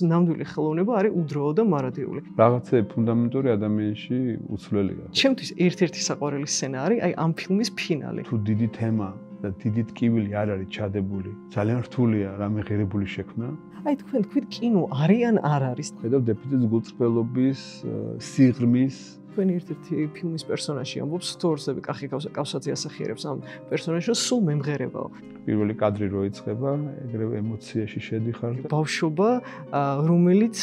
ნამდვილი ხელოვნება არის უდროო და მარადიული. რაღაცა ფუნდამენტური ადამიანში უცვლელია. ჩემთვის ერთ-ერთი საყვარელი სცენა არის აი ამ ფილმის ფინალი. თუ დიდი თემა და დიდი ტკივილი არ არის ჩადებული, ძალიან რთულია რამე ღირებული შექმნა. აი თქვენ თქვით კინო არის ან არ არის. ხედავ დეფიციტს გულწრფელობის, სიღრმის. თქვენ ერთ-ერთი ფილმის პერსონაჟი ამბობს, თორსები კახი კავსაძე ასახიერებს ამ პერსონაჟს, რომ სულ მემღერებაო. პირველი კადრი რო იწყება, ეგრევე ემოციაში შედიხარ და ბავშვობა, რომელიც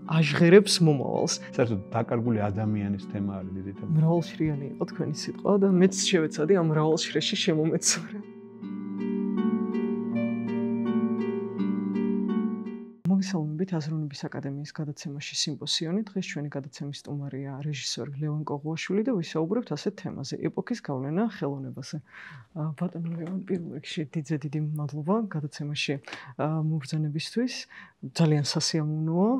აჟღერებს მომავალს. საერთოდ დაკარგული ადამიანის თემა არის დიდი თემა. მრავალშრიანი იყო თქვენი სიტყვა და მეც შევეცადი ამ მრავალშრეში შემომეცურა. მოგესალმებით აზროვნების აკადემიის გადაცემაში სიმპოსიონი. დღეს ჩვენი გადაცემის სტუმარია რეჟისორი ლევან კოღუაშვილი და ვისაუბრებთ ასეთ თემაზე: ეპოქის გავლენა ხელოვნებაზე. ბატონო ლევან, პირველ რიგში დიდი მადლობა გადაცემაში მობრძანებისთვის. ძალიან სასიამოვნოა,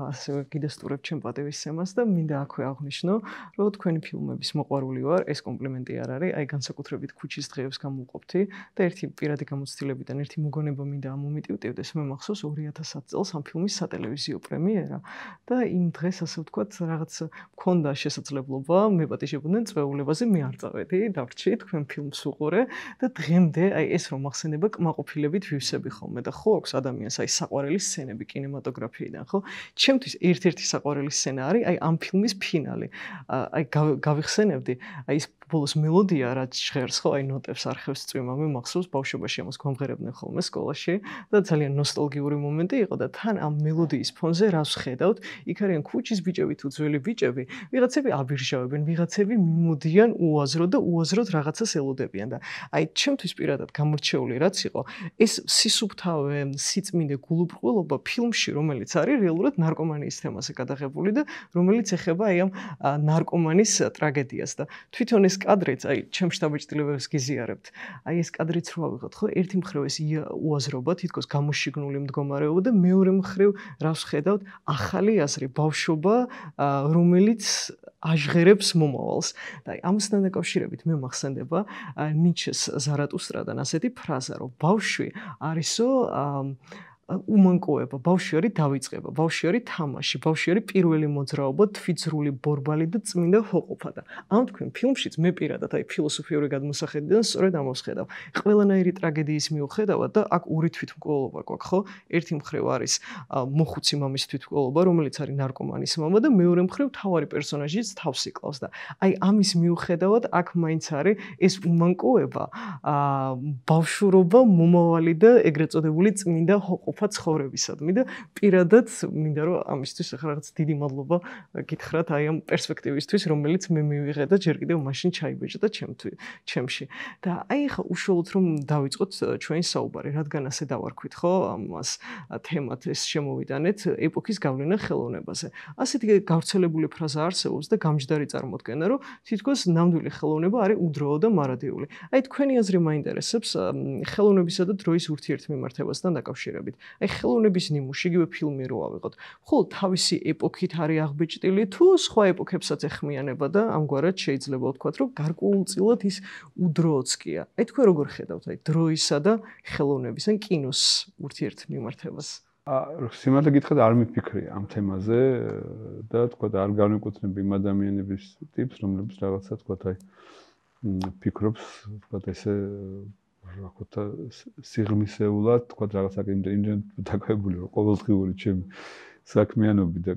ასევე გიდასტურებ ჩემ პატივისცემას და მინდა აქვე აღვნიშნო, რომ თქვენი ფილმების მოყვარული ვარ. ეს კომპლიმენტი არ არის, აი განსაკუთრებით ქუჩის დღეებს გამოვყოფთი და ერთი პირადი გამოცდილებიდან ერთი მოგონება მინდა ამომიტივტივდეს. მე მახსოვს 2010 წელს ამ ფილმის სატელევიზიო პრემიერა და იმ დღეს ასე ვთქვათ რაღაც მქონდა შესაძლებლობა მეპატიჟებოდნენ წვეულებაზე, მე არ წავედი, დავრჩი, თქვენ ფილმს უყურე და დღემდე აი ეს რომ მახსენება კმაყოფილებით ვივსები ხოლმე და ხო აქვს ადამიანს აი საყვარელი სცენები კინემატოგრაფიიდან, ხო? ჩემთვის ერთ-ერთი საყვარელი სცენა არის აი ამ ფილმის ფინალი. აი გავიხსენებდი, აი ეს ბოლოს მელოდია რაც ჟღერს, ხო, აი ნოტებს არხევს წვიმა, მე მახსოვს ბავშვობაში ამას გვამღერებდნენ ხოლმე სკოლაში და ძალიან ნოსტალგიური მომენტი იყო და თან ამ მელოდიის ფონზე რას ვხედავთ, იქ არიან ქუჩის ბიჭები თუ ძველი ბიჭები, ვიღაცები აბირჟავებენ, ვიღაცები მიმოდიან უაზროდ და უაზროდ რაღაცას ელოდებიან და აი ჩემთვის პირადად გამორჩეული რაც იყო, ეს სისუფთავე, სიწმინდე გულუბრყვილობა ფილმში, რომელიც არის რეალურად ნარკომანიის თემაზე გადაღებული და რომელიც ეხება აი ამ ნარკომანის ტრაგედიას და თვითონ ეს კადრიც, აი ჩემ შთაბეჭდილებას გიზიარებთ. აი ეს კადრიც რო ავიღოთ, ხო, ერთი მხრივ ეს უაზრობა, თითქოს გამოშიგნული მდგომარეობა და მეორე მხრივ რას ვხედავთ, ახალი აზრი, ბავშვობა, რომელიც აჟღერებს მომავალს. და აი ამასთან დაკავშირებით მე მახსენდება ნიჩეს ზარატუსტრადან ასეთი ფრაზა, რომ ბავშვი არისო უმანკოება, ბავშვი არის დავიწყება, ბავშვი არის თამაში, ბავშვი არის პირველი მოძრაობა, თვითზრული ბორბალი და წმინდა ჰოყოფა და ამ თქვენ ფილმშიც მე პირადად აი ფილოსოფიური გადმოსახედიდან სწორედ ამას ხედავ. ყველანაირი ტრაგედიის მიუხედავად და აქ ორი თვითმკვლელობა გვაქვს, ხო? ერთი მხრივ არის მოხუცი მამის თვითმკვლელობა, რომელიც არის ნარკომანის მამა და მეორე მხრივ თავარი პერსონაჟიც თავს იკლავს და აი ამის მიუხედავად აქ მაინც არის ეს უმანკოება, ბავშვობა, მომავალი და ეგრეთ წოდებული წმინდა ჰოყოფა ცხოვრებისადმი და პირადად მინდა რომ ამისთვის ახლა რაღაც დიდი მადლობა გითხრათ აი ამ პერსპექტივისთვის, რომელიც მე მივიღე და ჯერ კიდევ მაშინ ჩაიბეჭდა ჩემში. და აი ახლა უშუალოდ რომ დავიწყოთ ჩვენი საუბარი, რადგან ასე დავარქვით, ხო, ამას თემად ეს შემოვიტანეთ ეპოქის გავლენა ხელოვნებაზე. ასეთი გავრცელებული ფრაზა არსებობს და გამჯდარი წარმოდგენა, რომ თითქოს ნამდვილი ხელოვნება არის უდროო და მარადიული. აი თქვენი აზრი მაინტერესებს ხელოვნებისა და დროის ურთიერთმემართებასთან დაკავშირებით. აი ხელოვნების ნიმუში იგივე ფილმი რო ავიღოთ. მხოლოდ თავისი ეპოქით არის აღბეჭდილი თუ სხვა ეპოქებსაც ეხმიანება და ამგვარად შეიძლება ვთქვათ, რომ გარკვეულწილად ის უდროოც კია. აი თქვენ როგორ ხედავთ აი დროისა და ხელოვნების ან კინოს ურთიერთმემართებას? სიმართლე გითხრათ არ მიფიქრია ამ თემაზე და თქვა არ განვიკუთვნებ იმ ადამიანების ტიპს, რომლებიც რაღაცა თქვა აი ფიქრობს, თქვა ესე რა ვთქვა სიღრმისეულად, თქვა რაღაცა იმდენ დაკავებული რომ ყოველდღიური ჩემი საქმიანობი და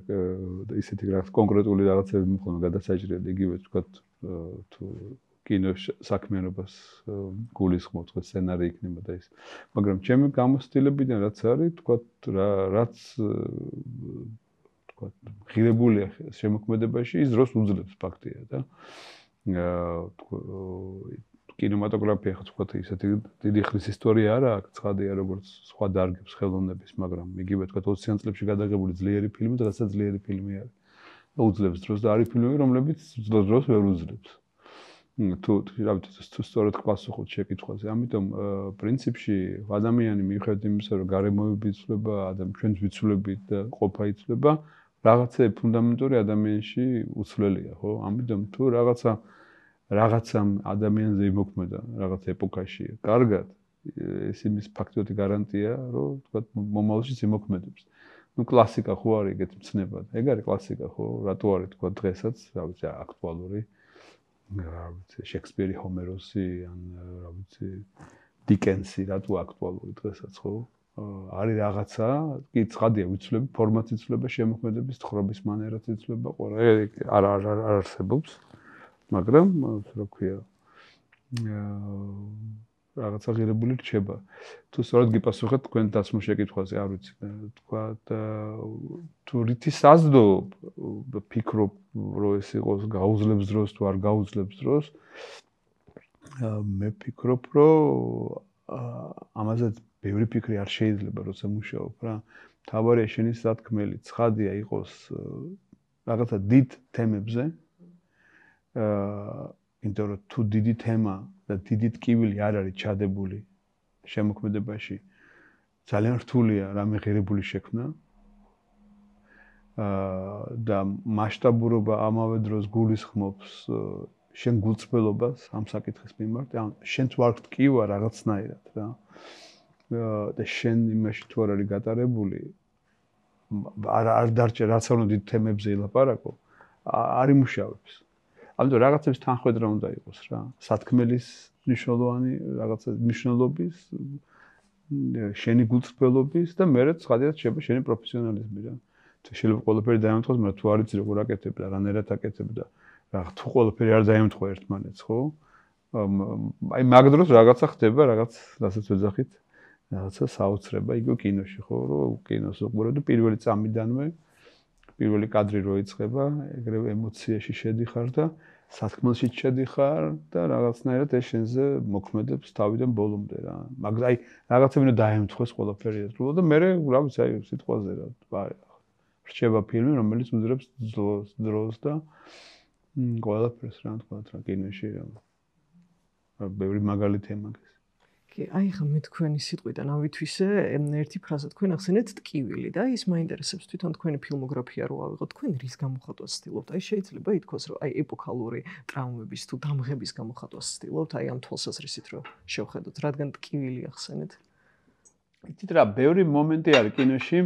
ისეთი რაღაც კონკრეტული რაღაცები მქონდა გადასაჭრელი, იგივე თქვა თუ კინო საქმიანობას გულისხმობ, თქვა სცენარი იქნება და ის. მაგრამ ჩემი გამოცდილებიდან რაც არის, თქვა რაც თქვა ღირებულია შემოქმედებაში, ის დროს უძლებს ფაქტია და კინემატოგრაფია ხო თქვა ისეთი დიდი ხნის ისტორია არა აქვს, ცხადია როგორც სხვა დარგებს ხელოვნების, მაგრამ იგივე თქვა 20-იან წლებში გადაღებული ძლიერი ფილმი, დღესაც ძლიერი ფილმი არის. და უძლებს დროს და არის ფილმები, რომლებიც დროს ვერ უძლებს. თუ სწორად გვასუხოთ შეკითხვაზე. ამიტომ პრინციპში ადამიანი მიუხედავად იმისა, რომ გარემოები იცვლება, ჩვენს ვიცვლებით და ყოფა იცვლება, რაღაცა ფუნდამენტური ადამიანში უცვლელია, ხო? ამიტომ თუ რაღაცამ ადამიანზე იმოქმედა რაღაც ეპოქაში კარგად, ეს იმის ფაქტობრივი გარანტია, რომ თქვა მომავალშიც იმოქმედებს. კლასიკა ხო არის ეგეთი მცნება. ეგ არის კლასიკა ხო? რატო არის თქვა დღესაც, რა ვიცი, აქტუალური. რა ვიცი, შექსპირი, ჰომეროსი, ან რა ვიცი, დიკენსი, რატო აქტუალური დღესაც ხო? არის რაღაცა, კი ცხადია, ვიცვლები, ფორმატი იცვლება, შემოქმედების, თხრობის მანერაც იცვლება, ყველა არ არსებობს. მაგრამ რა ქვია, რაღაცა ღირებული რჩება. თუ სწორად გიპასუხეთ თქვენ დაცმულ შეკითხვაზე, არ ვიცი, თქვა თუ რითი საზდო ფიქრობ, რომ ეს იყოს გაუძლებს დროს თუ არ გაუძლებს დროს, მე ფიქრობ, რომ ამაზე ბევრი ფიქრი არ შეიძლება, როცა მუშაობ რა. თავარია შენი სათქმელი, ცხადია იყოს რაღაცა დიდ თემებზე. იმიტომ რომ თუ დიდი თემა და დიდი ტკივილი არ არის ჩადებული შემოქმედებაში, ძალიან რთულია რამე ღირებული შექმნა. და მასშტაბურობა ამავე დროს გულისხმობს შენ გულწრფელობას ამ საკითხის მიმართ, ან შენც ვარ ტკივა რაღაცნაირად რა. და შენ იმაში თუ არ არის გატარებული, არ დარჩა რაც არ უნდა დიდ თემებზე ილაპარაკო, არ იმუშავებს. ამიტომ რაღაცების თანხმედრა უნდა იყოს რა. სათქმელის მნიშვნელოვანი რაღაცა მნიშვნელობის, შენი გულწრფელობის და მერე ცხადიად შეიძლება შენი პროფესიონალიზმი რა. შეიძლება ყველაფერი დაემთხოს, მაგრამ თუ არ იცი როგორ აკეთებ და რანაირად აკეთებ და რა თუ ყველაფერი არ დაემთხვა ერთმანეთს, ხო? აი მაგ დროს რაღაცა ხდება, რაღაც რასაც ვეძახით, რაღაცა საოცრება იგივე კინოში, ხო, რომ კინოს უყურებ და პირველი წამიდანვე პირველი კადრი რო იწყება, ეგრევე ემოციაში შედიხარ და სათქმელშიც შედიხარ და რაღაცნაირად ეს შენზე მოქმედებს თავიდან ბოლომდე რა. მაგრამ აი რაღაცები უნდა დაემთხვეს ყველაფერი ერთდროულად და მე რა ვიცი, აი სიტყვაზე რა, რჩება ფილმი, რომელიც უძრებს დროს და ყველაფერს რა თქვა რა კინოში რა. ბევრი მაგალითია მაგის. კი, აი ხა მე თქვენი სიტყვიდან ავითვისე ერთი ფრაზა თქვენ ახსენეთ ტკივილი და ის მაინტერესებს თვითონ თქვენი ფილმოგრაფია რო ავიღოთ, თქვენ რის გამოხატვას ცდილობთ? აი შეიძლება ითქვას, რომ აი ეპოქალური ტრაუმების თუ დამღების გამოხატვას ცდილობთ, აი ამ თვალსაზრისით რო შევხედოთ, რადგან ტკივილი ახსენეთ. იცით რა, ბევრი მომენტი არის კინოში.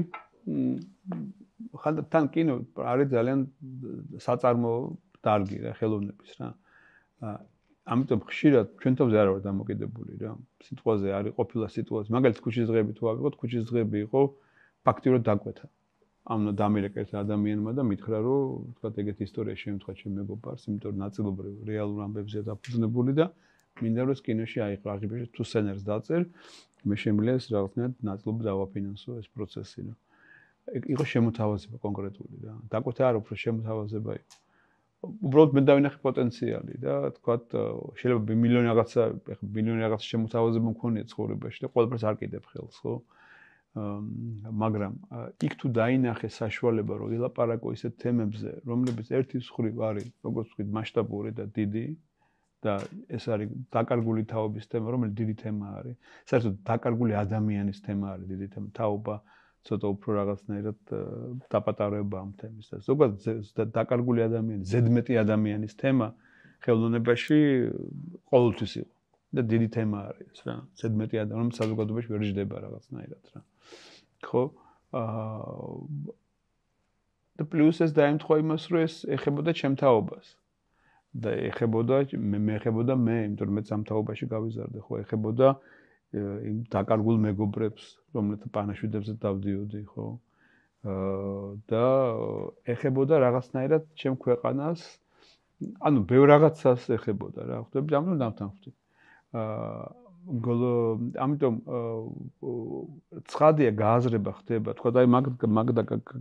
თან კინო არის ძალიან საწარმო დარგი რა, ხელოვნების რა. ამიტომ ხშირად ჩვენ თავზე არ ვარ დამოკიდებული რა. სიტყვაზე არის ყოფილა სიტუაცია. მაგალითად ქუჩის დღეები თუ ავიღოთ, ქუჩის დღეები იყო ფაქტიურად დაკვეთა. ამ დამირეკა ერთ ადამიანმა და მითხრა, რომ თქვათ ეგეთი ისტორია შემთხვევა ჩემ მეგობარს, იმიტომ რომ ნაწილობრივ რეალურ ამბებზეა დაფუძნებული და მინდა რომ კინოში აიღებინე თუ სცენარს დაწერ, მე შემიძლია ეს რაღაცნაირად ნაწილობრივ დავაფინანსო ეს პროცესი რა. იყო შემოთავაზება კონკრეტული რა. დაკვეთა არ უფრო შემოთავაზება იყო. უბრალოდ მე დავინახე პოტენციალი და თქვათ შეიძლება მილიონი რაღაცა, ეხლა მილიონი რაღაცა შემოთავაზება მქონია ცხოვრებაში და ყველაფერს არ კიდებ ხელს, ხო? მაგრამ იქ თუ დაინახე საშუალება რომ ილაპარაკო ისეთ თემებზე, რომლებიც ერთის მხრივ არის, როგორც ვთქვით, მასშტაბური და დიდი და ეს არის დაკარგული თაობის თემა, რომელიც დიდი თემა არის. საერთოდ დაკარგული ადამიანის თემა არის დიდი თემა, თაობა ცოტა უფრო რაღაცნაირად დაპატარება ამ თემის და ზოგადად დაკარგული ადამიანის, ზედმეტი ადამიანის თემა ხელოვნებაში ყოველთვის იყო და დიდი თემა არის რა. ზედმეტი ადამიანი, რომელიც საზოგადოებაში ვერ ჯდება რაღაცნაირად რა. ხო? და პლუს ეს დაემთხვა იმას, რომ ეს ეხებოდა ჩემ თაობას. და ეხებოდა მე, იმიტომ რომ მეც ამ თაობაში გავიზარდე, ხო, ეხებოდა იმ დაკარგულ მეგობრებს, რომელთა პანაშვიდებზე დავდიოდი, ხო? და ეხებოდა რაღაცნაირად ჩემ ქვეყანას, ანუ ბევრ რაღაცას ეხებოდა რა, ხვდები, ამიტომ დავთანხმდი. ამიტომ ცხადია გააზრება ხდება, თქვა და აი მაგ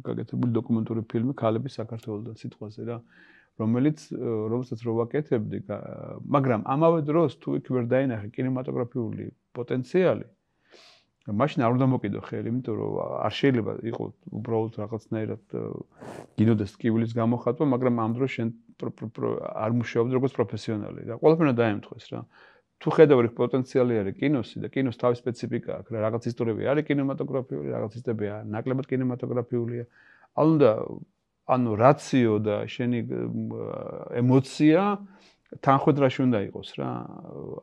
გაკეთებული დოკუმენტური ფილმი ქალების საქართველოსთან სიტყვაზე რა. რომელსაც რო ვაკეთებდი, მაგრამ ამავე დროს თუ იქ ვერ დაინახე კინემატოგრაფიული პოტენციალი, მაშინ არ უნდა მოკიდო ხელი, იმიტომ რომ არ შეიძლება იყოს უბრალოდ რაღაცნაირად გინოდეს ტკივილის გამოხატვა, მაგრამ ამ დროს შენ არ მუშაობდი როგორც პროფესიონალი და ყველაფერი უნდა დაემთხვეს რა. თუ ხედავ იქ პოტენციალი არის კინოსი და კინოს თავის სპეციფიკა აქვს, რაღაც ისტორიები არის კინემატოგრაფიული, რაღაც ისტორიები ნაკლებად კინემატოგრაფიულია. ანუ რაციო და შენი ემოცია თანხმედრაში უნდა იყოს რა.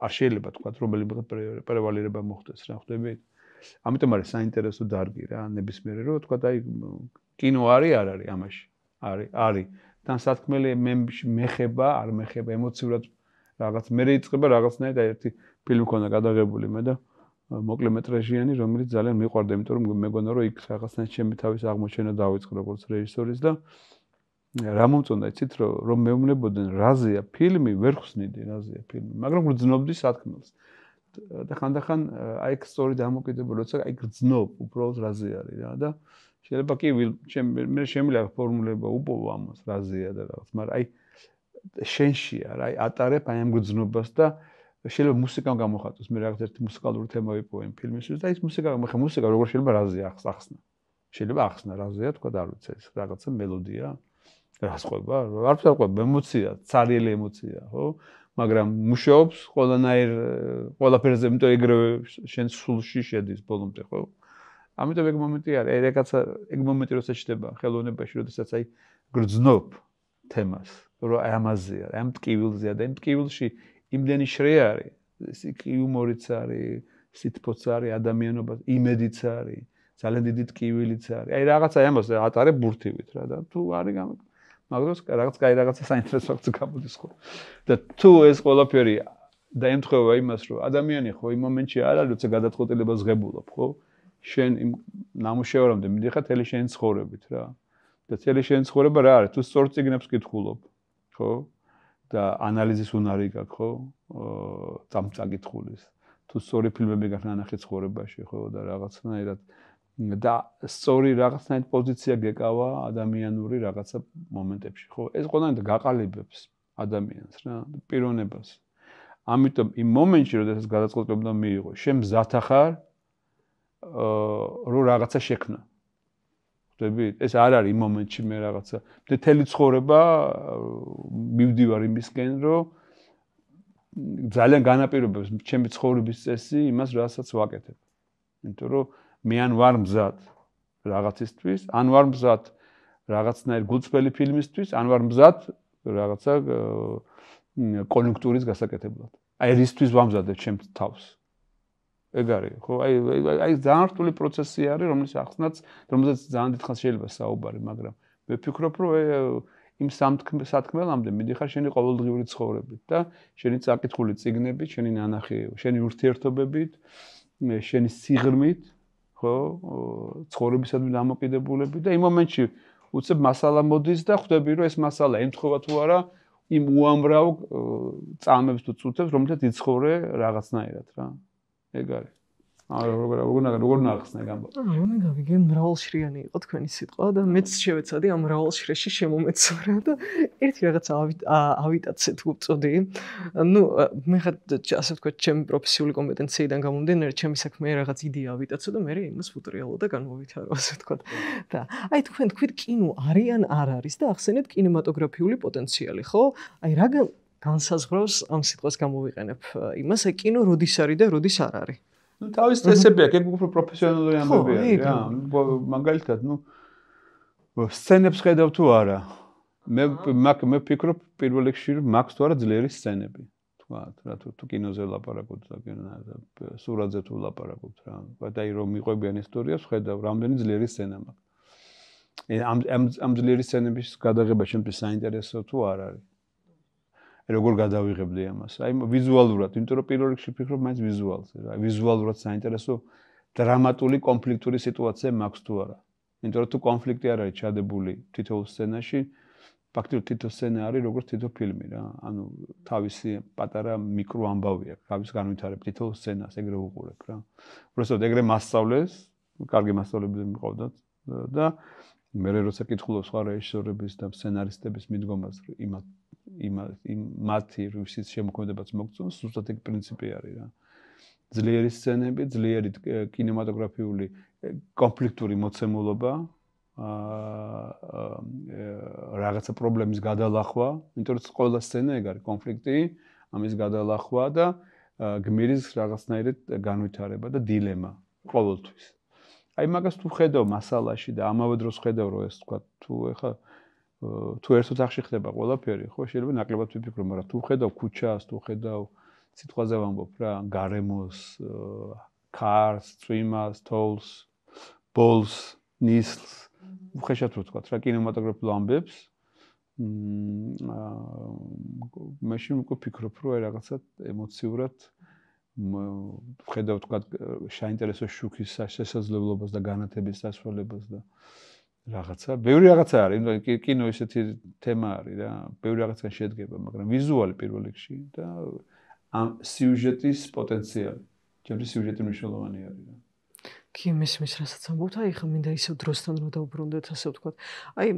არ შეიძლება თქვა რომელიმე პრევალირება მოხდეს რა, ხვდები? ამიტომ არის საინტერესო დარგი რა, ნებისმიერი რომ თქვა აი კინო არის არ არის ამაში. არის. თან სათქმელი მეხება, არ მეხება ემოციურად რაღაც მე იწყება რაღაცნაირად ერთი ფილმი ქონდა გადაღებული მე და მოკლემეტრაჟიანი, რომელიც ძალიან მიყვარდა, იმიტომ რომ მეგონა რომ იქ რაღაცნაირად ჩემი თავის აღმოჩენა დავიწყე როგორც რეჟისორის და რა მომწონდა იცით რომ მეუბნებოდნენ რაზეა ფილმი, ვერ ხსნიდი რაზეა ფილმი, მაგრამ გრძნობდი სათქმელს. და ხანდახან აი ეს სწორი დამოკიდებული, როცა აი გრძნობ უბრალოდ რაზე არის რა და შეიძლება კი მე შემიძლია ფორმულება უპოვო ამას რაზეა და რაღაც, მაგრამ აი შენშია რა, აი ატარებ აი ამ გრძნობას და შეიძლება მუსიკამ გამოხატოს, მე რაღაც ერთი მუსიკალური თემა ვიპოვე იმ ფილმისთვის და ის მუსიკა როგორ შეიძლება რაზეა ახსნა. შეიძლება ახსნა რაზეა, თქვა და არ ვიცი ეს რაღაცა მელოდია, რასყვება, არ ვსაუბრობ ემოცია, ცარიელი ემოცია, ხო? მაგრამ მუშაობს ყველაფერზე, იმიტომ ეგრევე შენ სულში შედის ბოლომდე, ხო? ამიტომ ეგ მომენტი არის, აი რაღაცა ეგ მომენტი როცა ჩდება ხელოვნებაში, როდესაც აი გრძნობ თემას, რომ აი ამაზეა, აი ამ ტკივილზეა და იმ ტკივილში იმდენი შრე არის, ის იუმორიც არის, სითბოც არის, ადამიანობა, იმედიც არის, ძალიან დიდი ტკივილიც არის. აი რაღაცა ამას ატარებ ბურთივით რა და თუ არის მაგრამ რაღაცა საინტერესო აქცია გამოდის ხო. და თუ ეს ყველაფერი დაემთხვევა იმას, რომ ადამიანი ხო იმ მომენტში არ არის, როცა გადაწყვეტილებას ღებულობ, ხო? შენ იმ ნამუშევარამდე მიდიხარ თელი შენი ცხოვრებით რა. და თელი შენი ცხოვრება რა არის? თუ სწორ წიგნებს კითხულობ, ხო? და ანალიზის უნარი გაქვს, ხო? წაკითხulis. თუ სწორი ფილმები გაქვს ნანახი ცხოვრებაში, ხო? და რაღაცნაირად და სწორი რაღაცნაირად პოზიცია გეკავა ადამიანური რაღაცა მომენტებში, ხო? ეს ყველანაირად გაყალიბებს ადამიანს რა, პიროვნებას. ამიტომ იმ მომენტში, როდესაც გადაწყვეტილება მიიღო, შენ მზად ახარ რომ რაღაცა შექმნა. ხვდებით? ეს არ არის იმ მომენტში მე რაღაცა მთელი ცხოვრება მივდივარ იმისკენ, რომ ძალიან განაპირობებს ჩემი ცხოვრების წესი იმას, რასაც ვაკეთებ. იმიტომ რომ მე ან ვარ მზად რაღაცისთვის, ან ვარ მზად რაღაცნაირ გულწრფელი ფილმისთვის, ან ვარ მზად რაღაცა კონიუნქტურის გასაკეთებლად. აი რისთვის ვამზადებ ჩემს თავს. ეგ არის, ხო? აი ძალიან რთული პროცესი არის, რომელსაც ძალიან დიდხანს შეიძლება საუბარი, მაგრამ მე ვფიქრობ, რომ იმ სათქმელამდე მიდიხარ შენი ყოველდღიური ცხოვრებით და შენი წაკითხული წიგნებით, შენი ნანახი, შენი ურთიერთობებით, შენი სიღრმით, ხო, ცხოვრებისადმი დამოკიდებულებით და იმ მომენტში უცებ მასალა მოდის და ხვდები რომ ეს მასალა ემთხვევა თუ არა იმ უამრავ წამებს თუ წუთებს, რომელთაც იცხოვრე რაღაცნაირად რა. ეგ არის. როგორ ნახსნა ეგ ამბავი? მე გავიგე მრავალშრიანი იყო თქვენი სიტყვა და მეც შევეცადი ამ მრავალშრეში შემომეცორა და ერთი რაღაცა ავიტაცეთ უწოდი. ნუ მე ხა ასე ვთქვათ, ჩემი პროფესიული კომპეტენციიდან გამომდინარე, ჩემი საქმე რაღაც იდეა ავიტაცო და მე იმას უტრიალო და განმოვითარო, ასე ვთქვათ. და აი თქვენ თქვით კინო არის ან არ არის და ახსენეთ კინემატოგრაფიული პოტენციალი, ხო? აი რა განსაზღვრავს ამ სიტყვას გამოვიყენებ იმას, აი კინო როდის არის და როდის არ არის? ნუ თავის წესები აქვს, ეგ უფრო პროფესიონალური ამბები არის რა. მაგალითად, ნუ სცენებს ხედავ თუ არა. მე ვფიქრობ პირველ რიგში რომ მაქვს თუ არა ძლიერი სცენები. თქვათ, რა თუ კინოზე ლაპარაკობთ და სურათზე თუ ლაპარაკობთ რა. აი რომ მიყვებიან ისტორიას, ხედავ რამდენი ძლიერი სცენა მაქვს. ამ ძლიერი სცენების გადაღება ჩემთვის საინტერესო თუ არ არის. როგორ გადავიღებდი ამას? აი ვიზუალურად, იმიტომ რომ პირველ რიგში ვფიქრობ მაინც ვიზუალზე რა. ვიზუალურად საინტერესო დრამატული კონფლიქტური სიტუაცია მაქვს თუ არა. იმიტომ რომ თუ კონფლიქტი არ არის ჩადებული თითოეულ სცენაში, ფაქტობრივად თითო სცენა არის როგორც თითო ფილმი რა. ანუ თავისი პატარა მიკრო ამბავი აქვს, თავის განვითარებ თითოეულ სცენას ეგრე უყურებ რა. უბრალოდ ეგრე მასწავლეს, კარგი მასწავლებლები მიყავდათ და მე როცა კითხულობ სხვა რეჟისორების და სცენარისტების მიდგომას მათი რუსის შემოქმედებაც მოგწონს, ზუსტად ეგ პრინციპი არის რა. ძლიერი სცენები, ძლიერი კინემატოგრაფიული კონფლიქტური მოცემულობა, რაღაცა პრობლემის გადალახვა, იმიტომ რომ ყველა სცენა ეგ არის კონფლიქტი, ამის გადალახვა და გმირის რაღაცნაირად განვითარება და დილემა ყოველთვის. აი მაგას თუ ხედავ მასალაში და ამავე დროს ხედავ რომ ეს თქვა თუ ეხა თუ ერთ ოთახში ხდება ყველაფერი, ხო, შეიძლება ნაკლებად ვიფიქრო, მაგრამ თუ ხედავ ქუჩას, თუ ხედავ სიტყვაზე ვამბობ რა, გარემოს, cars, streamers, tolls, balls, nistls. უხეშად რო თქვა რა კინემატოგრაფიულ ამბებს. მაშინ უკვე ფიქრობ რომ აი რაღაცა ემოციურად ხედავ თქვა საინტერესო შუქის შესაძლებლობას და განათების დასრულებას და რაღაცა. ბევრი რაღაცა არის, კინო ისეთი თემა არის რა. ბევრი რაღაცა შედგება, მაგრამ ვიზუალი პირველ რიგში და ამ სიუჟეტის პოტენციალი. ჩემთვის სიუჟეტი მნიშვნელოვანი არის რა. კი, მესმის რასაც ამბობთ, აი ხა მინდა ისევ დროსთან რომ დავუბრუნდეთ, ასე ვთქვათ. აი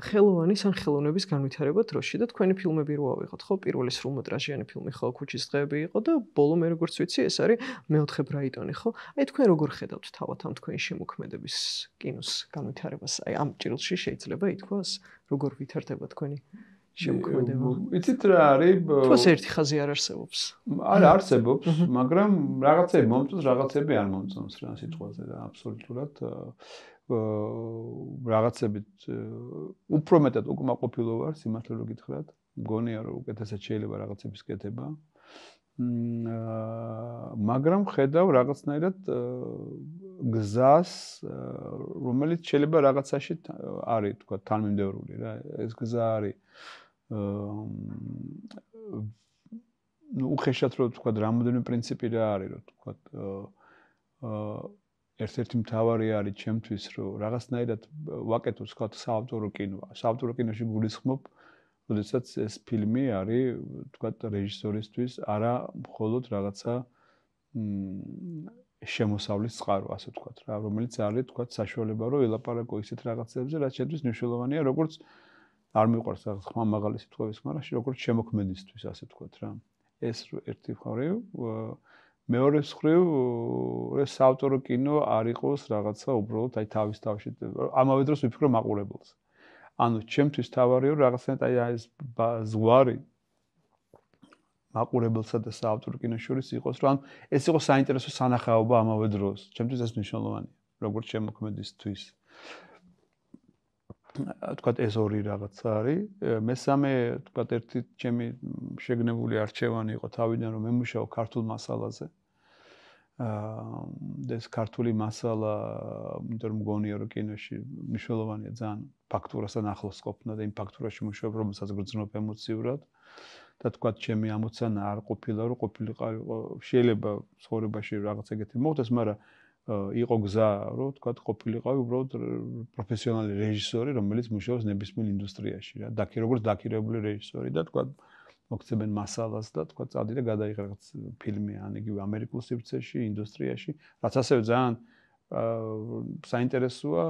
ხელოვანის ან ხელოვნების განვითარება დროში და თქვენი ფილმები რო ავიღოთ, ხო, პირველი სრულმეტრაჟიანი ფილმი ხო, ქუჩის დღეები იყო და ბოლო მე როგორც ვიცი, ეს არის მეოთხე ბრაიტონი, ხო? აი თქვენ როგორ ხედავთ თავად ამ თქვენი შემოქმედების კინოს განვითარებას? აი ამ ჭრილში შეიძლება ითქვას, როგორ ვითარდება თქვენი შემოქმედება? იცით რა არის? თქოს ერთი ხაზი არ არსებობს. არა არსებობს, მაგრამ რაღაცები მომწონს, რაღაცები არ მომწონს რა სიტყვაზე რა აბსოლუტურად. რაღაცებით უფრო მეტად უკმაყოფილო ვარ, სიმართლე რომ გითხრათ. მგონია რომ უკეთესად შეიძლება რაღაცების კეთება. მაგრამ ხედავ რაღაცნაირად გზას, რომელიც შეიძლება რაღაცაში არის, თქვა, თანმიმდევრული რა. ეს გზა არის უხეშად რო თქვა რამოდენიმე პრინციპი რა არის რო თქვა ერთ-ერთი მთავარი არის ჩემთვის რომ რაღაცნაირად ვაკეთო თქვა საავტორო კინო. საავტორო კინოში გულისხმობ, როდესაც ეს ფილმი არის თქვა რეჟისორისთვის არა მხოლოდ რაღაცა შემოსავლის წყარო, ასე ვთქვათ რა, რომელიც არის თქვა საშუალება რომ ელაპარაკო ისეთ რაღაცებზე, რაც ჩემთვის მნიშვნელოვანია, როგორც არ მიყვარს რაღაც ხმამაღალი სიტყვების, მაგრამ როგორც შემოქმედისთვის, ასე ვთქვათ რა. ეს ერთი მხრივ, მეორე მხრივ, ეს საავტორო კინო არ იყოს რაღაცა უბრალოდ აი თავის თავში. ამავე დროს ვიფიქრო მაყურებელს. ანუ ჩემთვის თავარია რომ რაღაცნაირად აი ეს ზღვარი მაყურებელსა და საავტორო კინოს შორის იყოს, რომ ეს იყოს საინტერესო სანახაობა ამავე დროს. ჩემთვის ეს მნიშვნელოვანია, როგორც შემოქმედისთვის. თქვათ ეს ორი რაღაცა არის. მესამე, თქვათ ერთი ჩემი შეგნებული არჩევანი იყო თავიდან რომ მემუშაო ქართულ მასალაზე. ეს ქართული მასალა, იმიტომ რომ მგონია რომ კინოში მნიშვნელოვანია ძალიან ფაქტურასთან ახლოს ყოფნა და იმ ფაქტურაში მუშაობ, რომელსაც გრძნობ ემოციურად. და თქვათ ჩემი ამოცანა არ ყოფილა რომ ყოფილიყო შეიძლება ცხოვრებაში რაღაც ეგეთი მოხდეს, მაგრამ იყო გზა რომ თქვათ ყოფილიყავი უბრალოდ პროფესიონალი რეჟისორი, რომელიც მუშაობს ნებისმიერ ინდუსტრიაში რა. როგორც დაქირავებული რეჟისორი და თქვათ მოგცემენ მასალას და თქვათ წადი და გადაიღე რაღაც ფილმი ან იგივე ამერიკულ სივრცეში, ინდუსტრიაში, რაც ასევე ძალიან საინტერესოა,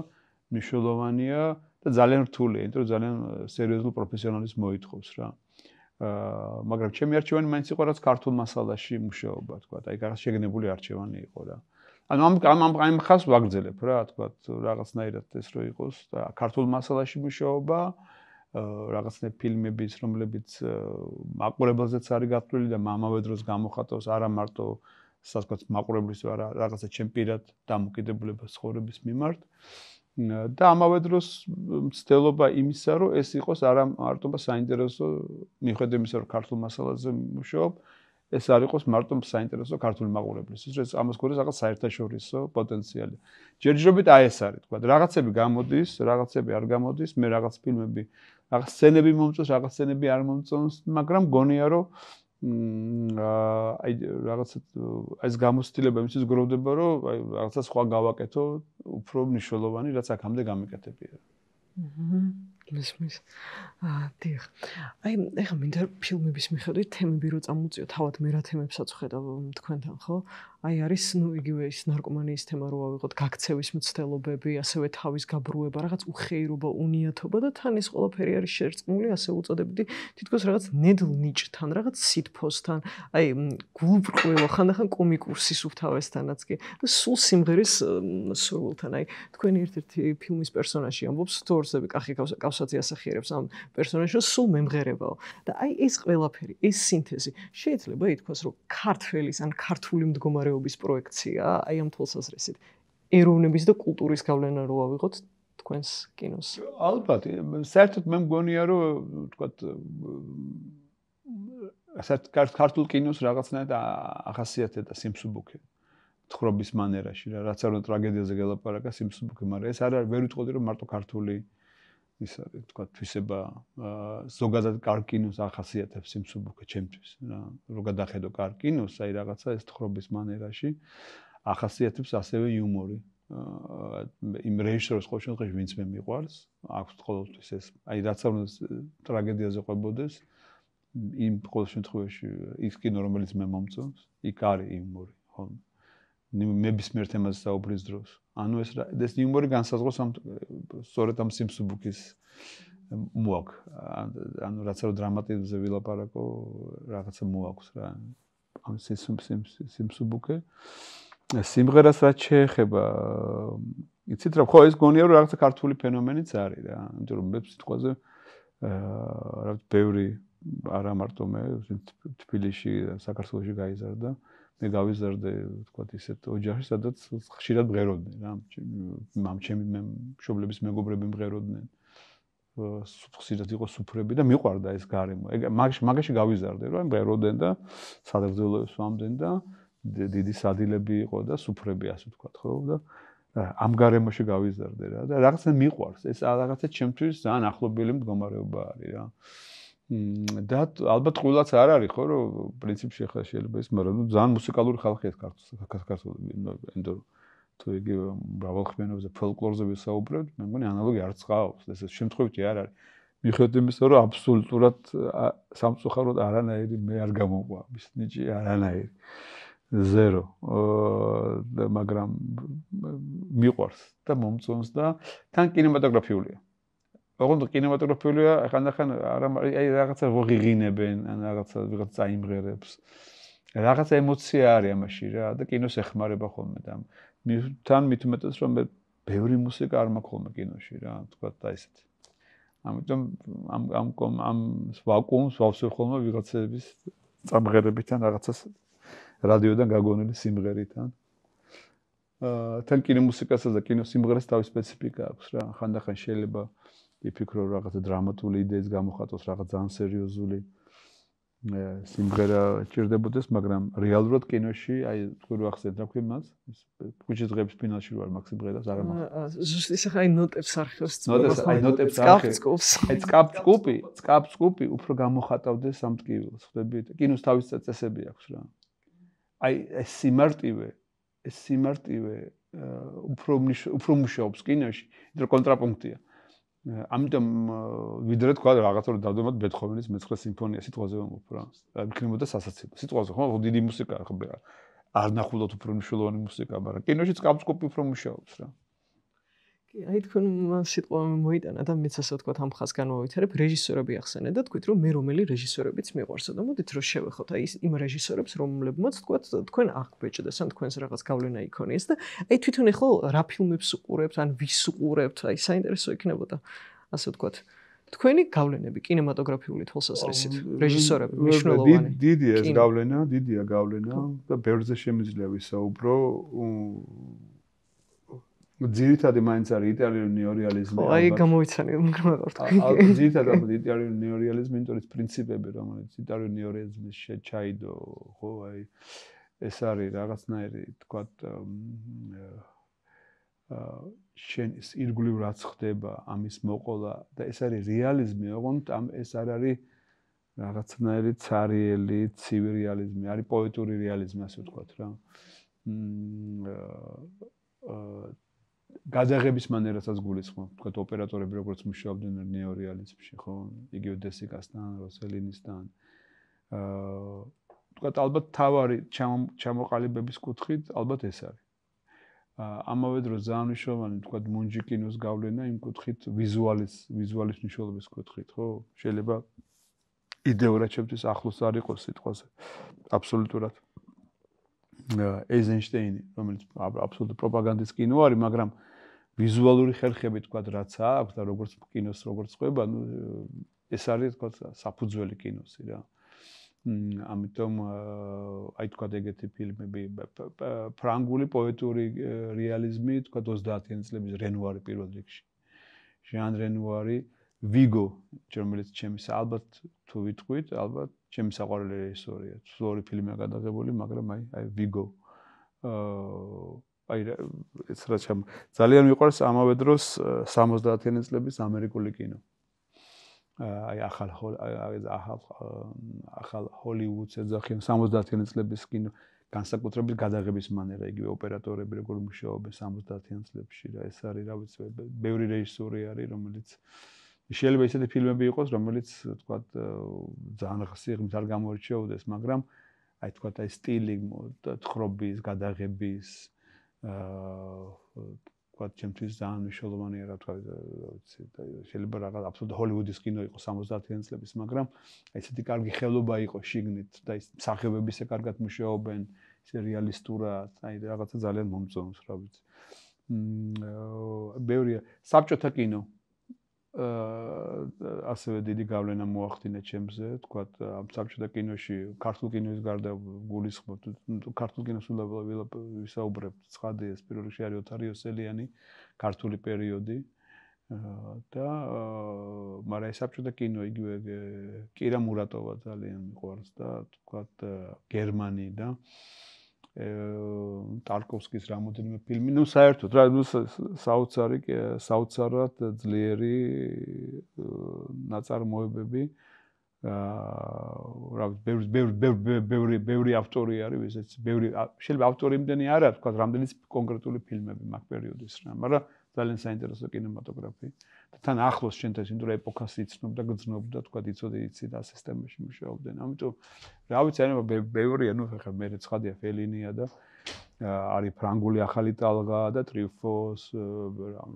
მნიშვნელოვანია და ძალიან რთულია, იმიტომ რომ ძალიან სერიოზულ პროფესიონალიზმს მოითხოვს რა. მაგრამ ჩემი არჩევანი მაინც იყო რაც ქართულ მასალაში მუშაობა, თქვათ, აი რაღაც შეგნებული არჩევანი იყო რა. ანუ ამ ხაზს ვაგრძელებ რა, თქვათ, რაღაცნაირად ეს რო იყოს და ქართულ მასალაში მუშაობა, რაღაცნაირ ფილმების, რომლებიც მაყურებელზეც არის გათვლილი და ამავე დროს გამოხატავს არა მარტო სასკოც მაყურებლის არა რაღაცა ჩემ პირად დამოკიდებულებას ცხოვრების მიმართ და ამავე დროს მცდელობა იმისა, რომ ეს იყოს არა მარტო საინტერესო მიხედვით იმისა, რომ ქართულ მასალაზე მუშაობ, ეს არ იყოს მარტო საინტერესო ქართული მაყურებლისთვის, ეს ამას გვერდს რაღაც საერთაშორისო პოტენციალი. ჯერჯერობით აი ეს არის, თქვა, რაღაცები გამოდის, რაღაცები არ გამოდის, მე რაღაც ფილმები, რაღაც სცენები მომწონს, რაღაც სცენები არ მომწონს, მაგრამ გონია რომ აი რაღაცა ეს გამოცდილება იმისთვის გროვდება, რომ აი რაღაცა სხვა გავაკეთო, უფრო მნიშვნელოვანი, რაც აქამდე გამიკეთებია. მესმის. დიახ. აი, ეხლა მინდა ფილმების მიხედვით თემები რო წამოწიო, თავად მე რა თემებსაც ვხედავ თქვენთან, ხო? აი არის, ნუ იგივე ის ნარკომანიის თემა რო ავიღოთ, გაქცევის მცდელობები, ასევე თავის გაბრუება, რაღაც უხეირობა, უნიათობა და თან ეს ყველაფერი არის შერწყმული, ასე უწოდებდი, თითქოს რაღაც ნედლ ნიჭთან, რაღაც სითფოსთან, აი გულბრყვილო, ხანდახან კომიკურ სისუფთავესთანაც კი და სულ სიმღერის სურვილთან. აი, თქვენი ერთ-ერთი ფილმის პერსონაჟი ამბობს, თორსები კახი კავსაძე ასახიერებს ამ პერსონაჟს, სულ მემღერებაო. და აი ეს ყველაფერი, ეს სინთეზი შეიძლება ითქვას, რომ ქართველის ან ქართული მდგომარეობის პროექცია, აი ამ თვალსაზრისით, ეროვნების და კულტურის გავლენა რო ავიღოთ თქვენს კინოს. ალბათ, საერთოდ მე მგონია, რომ თქვათ ქართულ კინოს რაღაცნაირად ახასიათებდა სიმსუბუქე. თხრობის მანერაში რა, რაც არ უნდა ტრაგედიაზე გელაპარაკა სიმსუბუქე, მაგრამ ეს არ ვერ ვიტყოდი რომ მარტო ქართული ის არის თქვა თვისება ზოგადად კარგ კინოს ახასიათებს სიმსუბუქე ჩემთვის რა, რო გადახედო კარგ კინოს, აი რაღაცა ეს თხრობის მანერაში ახასიათებს ასევე იუმორი. იმ რეჟისორს ყოველ შემთხვევაში ვინც მე მიყვარს, აქვს ყოველთვის ეს, აი რაც არ უნდა ტრაგედიაზე ყვებოდეს, იმ ყოველ შემთხვევაში ის კინო რომელიც მე მომწონს, იქ არის იუმორი, ხო? ნებისმიერ თემაზე საუბრის დროს. ანუ ეს იუმორი განსაზღვროს ამ სწორედ ამ სიმსუბუქის მოაქვს. ანუ რაც არ დრამატიზმზე ვილაპარაკო, რაღაცა მოაქვს რა. ამ სიმსუბუქე სიმღერას რაც შეეხება, იცით რა, ხო ეს გონია რომ რაღაცა ქართული ფენომენიც არის რა. იმიტომ რომ მე სიტყვაზე რა ბევრი არა მარტო მე თბილისში, საქართველოში გაიზარდა. მე გავიზარდე, ვთქვათ ისეთ ოჯახში, სადაც ხშირად მღეროდნენ რა. ჩემი მშობლების მეგობრები მღეროდნენ. ხშირად იყო სუფრები და მიყვარდა ეს გარემო. მაგაში გავიზარდე, რომ მღეროდნენ და სადღეგრძელოებს ვამდნენ და დიდი სადილები იყო და სუფრები ასე ვთქვათ, ხო? და ამ გარემოში გავიზარდე რა და რაღაცა მიყვარს. ეს რაღაცა ჩემთვის ძალიან ახლობელი მდგომარეობა არის რა. და ალბათ ყველაც არ არის ხო რომ პრინციპში ახლა შეიძლება ის, მაგრამ ძალიან მუსიკალური ხალხია საქართველოს, იმიტომ რომ თუ იგი მრავალხმიანობაზე, ფოლკლორზე ვისაუბრებთ, მე მგონი ანალოგი არც ყავს, ეს შემთხვევითი არ არის. მიუხედავად იმისა, რომ აბსოლუტურად სამწუხაროდ არანაირი მე არ გამოყვა, მის ნიჭი არანაირი. ზერო. მაგრამ მიყვარს და მომწონს და თან კინემატოგრაფიულია. ოღონდ კინემატოგრაფიულია, ხანდახან აი რაღაცა ვიღინებენ, ან რაღაცა ვიღაც წაიმღერებს. რაღაცა ემოცია არის ამაში რა და კინოს ეხმარება ხოლმე და თან მით უმეტეს რომ მე ბევრი მუსიკა არ მაქვს ხოლმე კინოში რა, თქვა და ისეთ. ამიტომ ამ ვაკუუმს ვავსებ ხოლმე ვიღაცების წამღერებიდან რაღაცას რადიოდან გაგონილი სიმღერიდან. თან კინომუსიკასაც და კინოსიმღერას თავის სპეციფიკა აქვს რა. ხანდახან შეიძლება იფიქრო რაღაცა დრამატული იდეის გამოხატოს, რაღაც ძალიან სერიოზული სიმღერა ჭირდებოდეს, მაგრამ რეალურად კინოში, აი თქვენ ახსენეთ რა ქვია მას, ქუჩის დღეების ფინალში რო არ მაგ სიმღერას არ ამახ. ზუსტად ისე ხაი ნოტებს არხევს. აი ნოტებს არხევს. აი წკაპ-წკუპი უფრო გამოხატავდეს ამ ტკივილს, ხვდებით? კინოს თავის წესები აქვს რა. აი ეს სიმარტივე უფრო მუშაობს კინოში, იმიტომ რომ კონტრაპუნქტია. ამიტომ ვიდრე თქვა რაღაცა რომ დავდემოთ ბეთჰოვენის მე-9 სიმფონია სიტყვაზე ვამბობ რა. იქნებოდა სასაცილო. სიტყვაზე ხო დიდი მუსიკა ხო არ ნახულობთ უფრო მნიშვნელოვანი მუსიკა, მაგრამ კინოში წკაპ-წკუპი უფრო მუშაობს რა. კი, აი თქვენ სიტყვა მოიტანა და მეც ასე ვთქვათ ამ ხაზს განვავითარებ, რეჟისორები ახსენეთ და თქვით რომ მე რომელი რეჟისორებიც მიყვარსო და მოდით რომ შევეხოთ აი იმ რეჟისორებს რომლებმაც თქვათ თქვენ აღბეჭდეს ან თქვენს რაღაც გავლენა იქონიეს და აი თვითონ ეხლა რა ფილმებს უყურებთ ან ვის უყურებთ, აი საინტერესო იქნებოდა ასე ვთქვათ თქვენი გავლენები კინემატოგრაფიული თვალსაზრისით რეჟისორები მნიშვნელოვანი. დიდია გავლენა და ბევრზე შემიძლია ვისაუბრო. ძირითადად მაინც არის იტალიური ნეორეალიზმი. აი გამოვიცანე მაგრამ ძირითადად იტალიური ნეორეალიზმი, იმიტომ რომ პრინციპები რომელიც იტალიური ნეორეალიზმის შეჩაიდო, ხო, აი ეს არის რაღაცნაირი, თქვათ შენის ირგვლივ რაც ხდება, ამის მოყოლა და ეს არის რეალიზმი, ოღონდ ეს არ არის რაღაცნაირი цариელი, ცივი რეალიზმი, არის პოეტური რეალიზმი, ასე ვთქვათ რა. გადაღების მანერასაც გულისხმობ, თქვათ ოპერატორები როგორც მუშაობდნენ ნეორეალიზმში, ხო? იგივე დესიკასთან, როსელინისთან. თქვათ ალბათ თავარი ჩამოყალიბების კუთხით ალბათ ეს არის. ამავე დროს ძალიან მნიშვნელოვანი თქვათ მუნჯი კინოს გავლენა იმ კუთხით ვიზუალის მნიშვნელობის კუთხით, ხო? შეიძლება იდეურად ჩემთვის ახლოს არ იყოს სიტყვაზე. აბსოლუტურად. ეიზენშტეინი, რომელიც აბსოლუტურად პროპაგანდის კინო არის, მაგრამ ვიზუალური ხერხები თქვათ რაც აქვს და როგორც კინოს როგორც ყვება, ну ეს არის თქვათ საფუძველი კინოსი რა. ამიტომ აი თქვათ ეგეთი ფილმები ფრანგული პოეტური რეალიზმი თქვათ 30-იან წლების რენუარი პირველ რიგში. ჟან რენუარი, ვიგო, რომელიც ჩემს ალბათ თუ ვიტყვით, ალბათ ჩემი საყვარელი რეჟისორია. ორი ფილმია გადაღებული, მაგრამ აი ვიგო აი ეს რა ძალიან მიყვარს ამავე დროს 70-იანი წლების ამერიკული კინო. აი ახალ ჰოლივუდს ეძახიან 70-იანი წლების კინო, განსაკუთრებით გადაღების მანერა, იგივე ოპერატორები როგორ მუშაობენ 70-იან წლებში რა, ეს არის რა ვიცი, ბევრი რეჟისორი არის, რომელიც შეიძლება ისეთი ფილმები იყოს, რომელიც თქვათ ძალიან სიღრმით არ გამოირჩეოდეს, მაგრამ აი თქვათ აი სტილი, თხრობის, გადაღების თქვათ ჩემთვის ძალიან მნიშვნელოვანია რა თქვა, ვიცი, შეიძლება რაღაც აბსოლუტურად ჰოლივუდის კინო იყოს 70-იან წლების, მაგრამ აი ესეთი კარგი ხელობა იყო შიგნით და ის მსახიობები ისე კარგად მუშაობენ, ისე რეალისტურად, აი რაღაცა ძალიან მომწონს, რა ვიცი. ბევრია საბჭოთა კინო ასევე დიდი გავლენა მოახდინა ჩემზე, თქვათ, ამ საბჭოთა კინოში, ქართულ კინოს გარდა გულისხმობ, ქართულ კინოს ვისაუბრებ, ცხადია, ეს პირველ რიგში არის ოთარ იოსელიანი, ქართული პერიოდი და მაგრამ ეს საბჭოთა კინო იგივე კირა მურატოვა ძალიან მიყვარს და თქვათ, გერმანი და ტარკოვსკის რამოდენიმე ფილმი, ну საერთოდ რა, საოცრად ძლიერი ნაწარმოებები. რა ბევრი ავტორი არის, ვისაც ბევრი შეიძლება ავტორი იმდენი არ არის, თქვა რამდენიც კონკრეტული ფილმები მაგ პერიოდის რა, მაგრამ ძალიან საინტერესო კინემატოგრაფი. და თან ახლოს შენთან იმიტომ რომ ეპოქას იცნობდა, გრძნობდა, თქვა იცი და სისტემაში მუშაობდნენ. ამიტომ რა ვიცი, ანუ ბევრია, ну ხა მე ცხადია ფელინია და არის ფრანგული ახალი ტალღა და ტრიფოს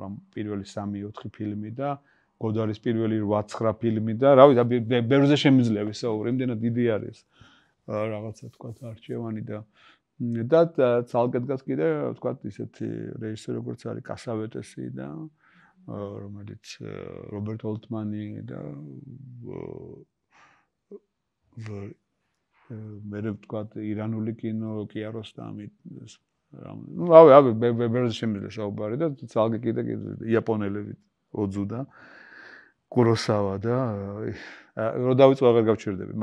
რამ პირველი 3-4 ფილმი და გოდარის პირველი 8-9 ფილმი და რა ვიცი, ბევრზე შემიძლია ვისაუბრო, იმდენად დიდი არის რაღაცა თქვა არჩევანი და ცალკე დგას კიდე თქვა ისეთი რეჟისორი როგორც არის კასავეტესი და რომელიც რობერტ ოლტმანი და მე ვთქვა ირანული კინო, კიაროსტამი ну ავი ბევრზე შემიძლია საუბარი და ცალკე კიდე იაპონელები ოძუ და კუროსავა და რო დავიწყო აღარ გავჩერდები,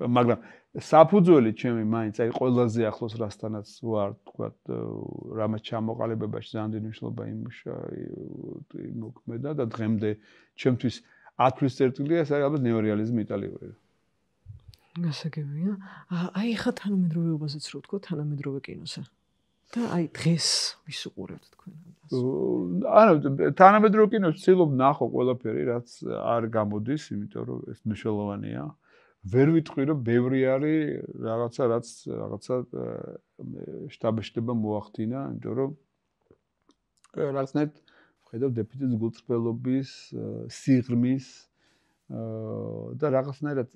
მაგრამ საფუძველი ჩემი მაინც აი ყველაზე ახლოს რასთანაც ვარ, თქვა რამაც ჩამოყალიბებაში ძალიან დიდი მნიშვნელობა იმუშა მოქმედა და დღემდე ჩემთვის 10 თვის წერტილია, ეს არის ალბათ ნეორეალიზმი იტალიური. გასაგებია. აი ხა თანამედროვეობაზეც რო ვთქვა, თანამედროვე კინოზე. და აი დღეს ვის უყურებთ თქვენ ამას? ანუ თანამედროვე კინოს ვცდილობ ნახო ყველაფერი, რაც არ გამოდის, იმიტომ რომ ეს მნიშვნელოვანია. ვერ ვიტყვი რომ ბევრი არის რაღაცა რაც რაღაცა შტაბ-შტება მოახდინა, იმიტომ რომ რაღაცნაირად ვხედავ დეფიციტს გულწრფელობის, სიღრმის და რაღაცნაირად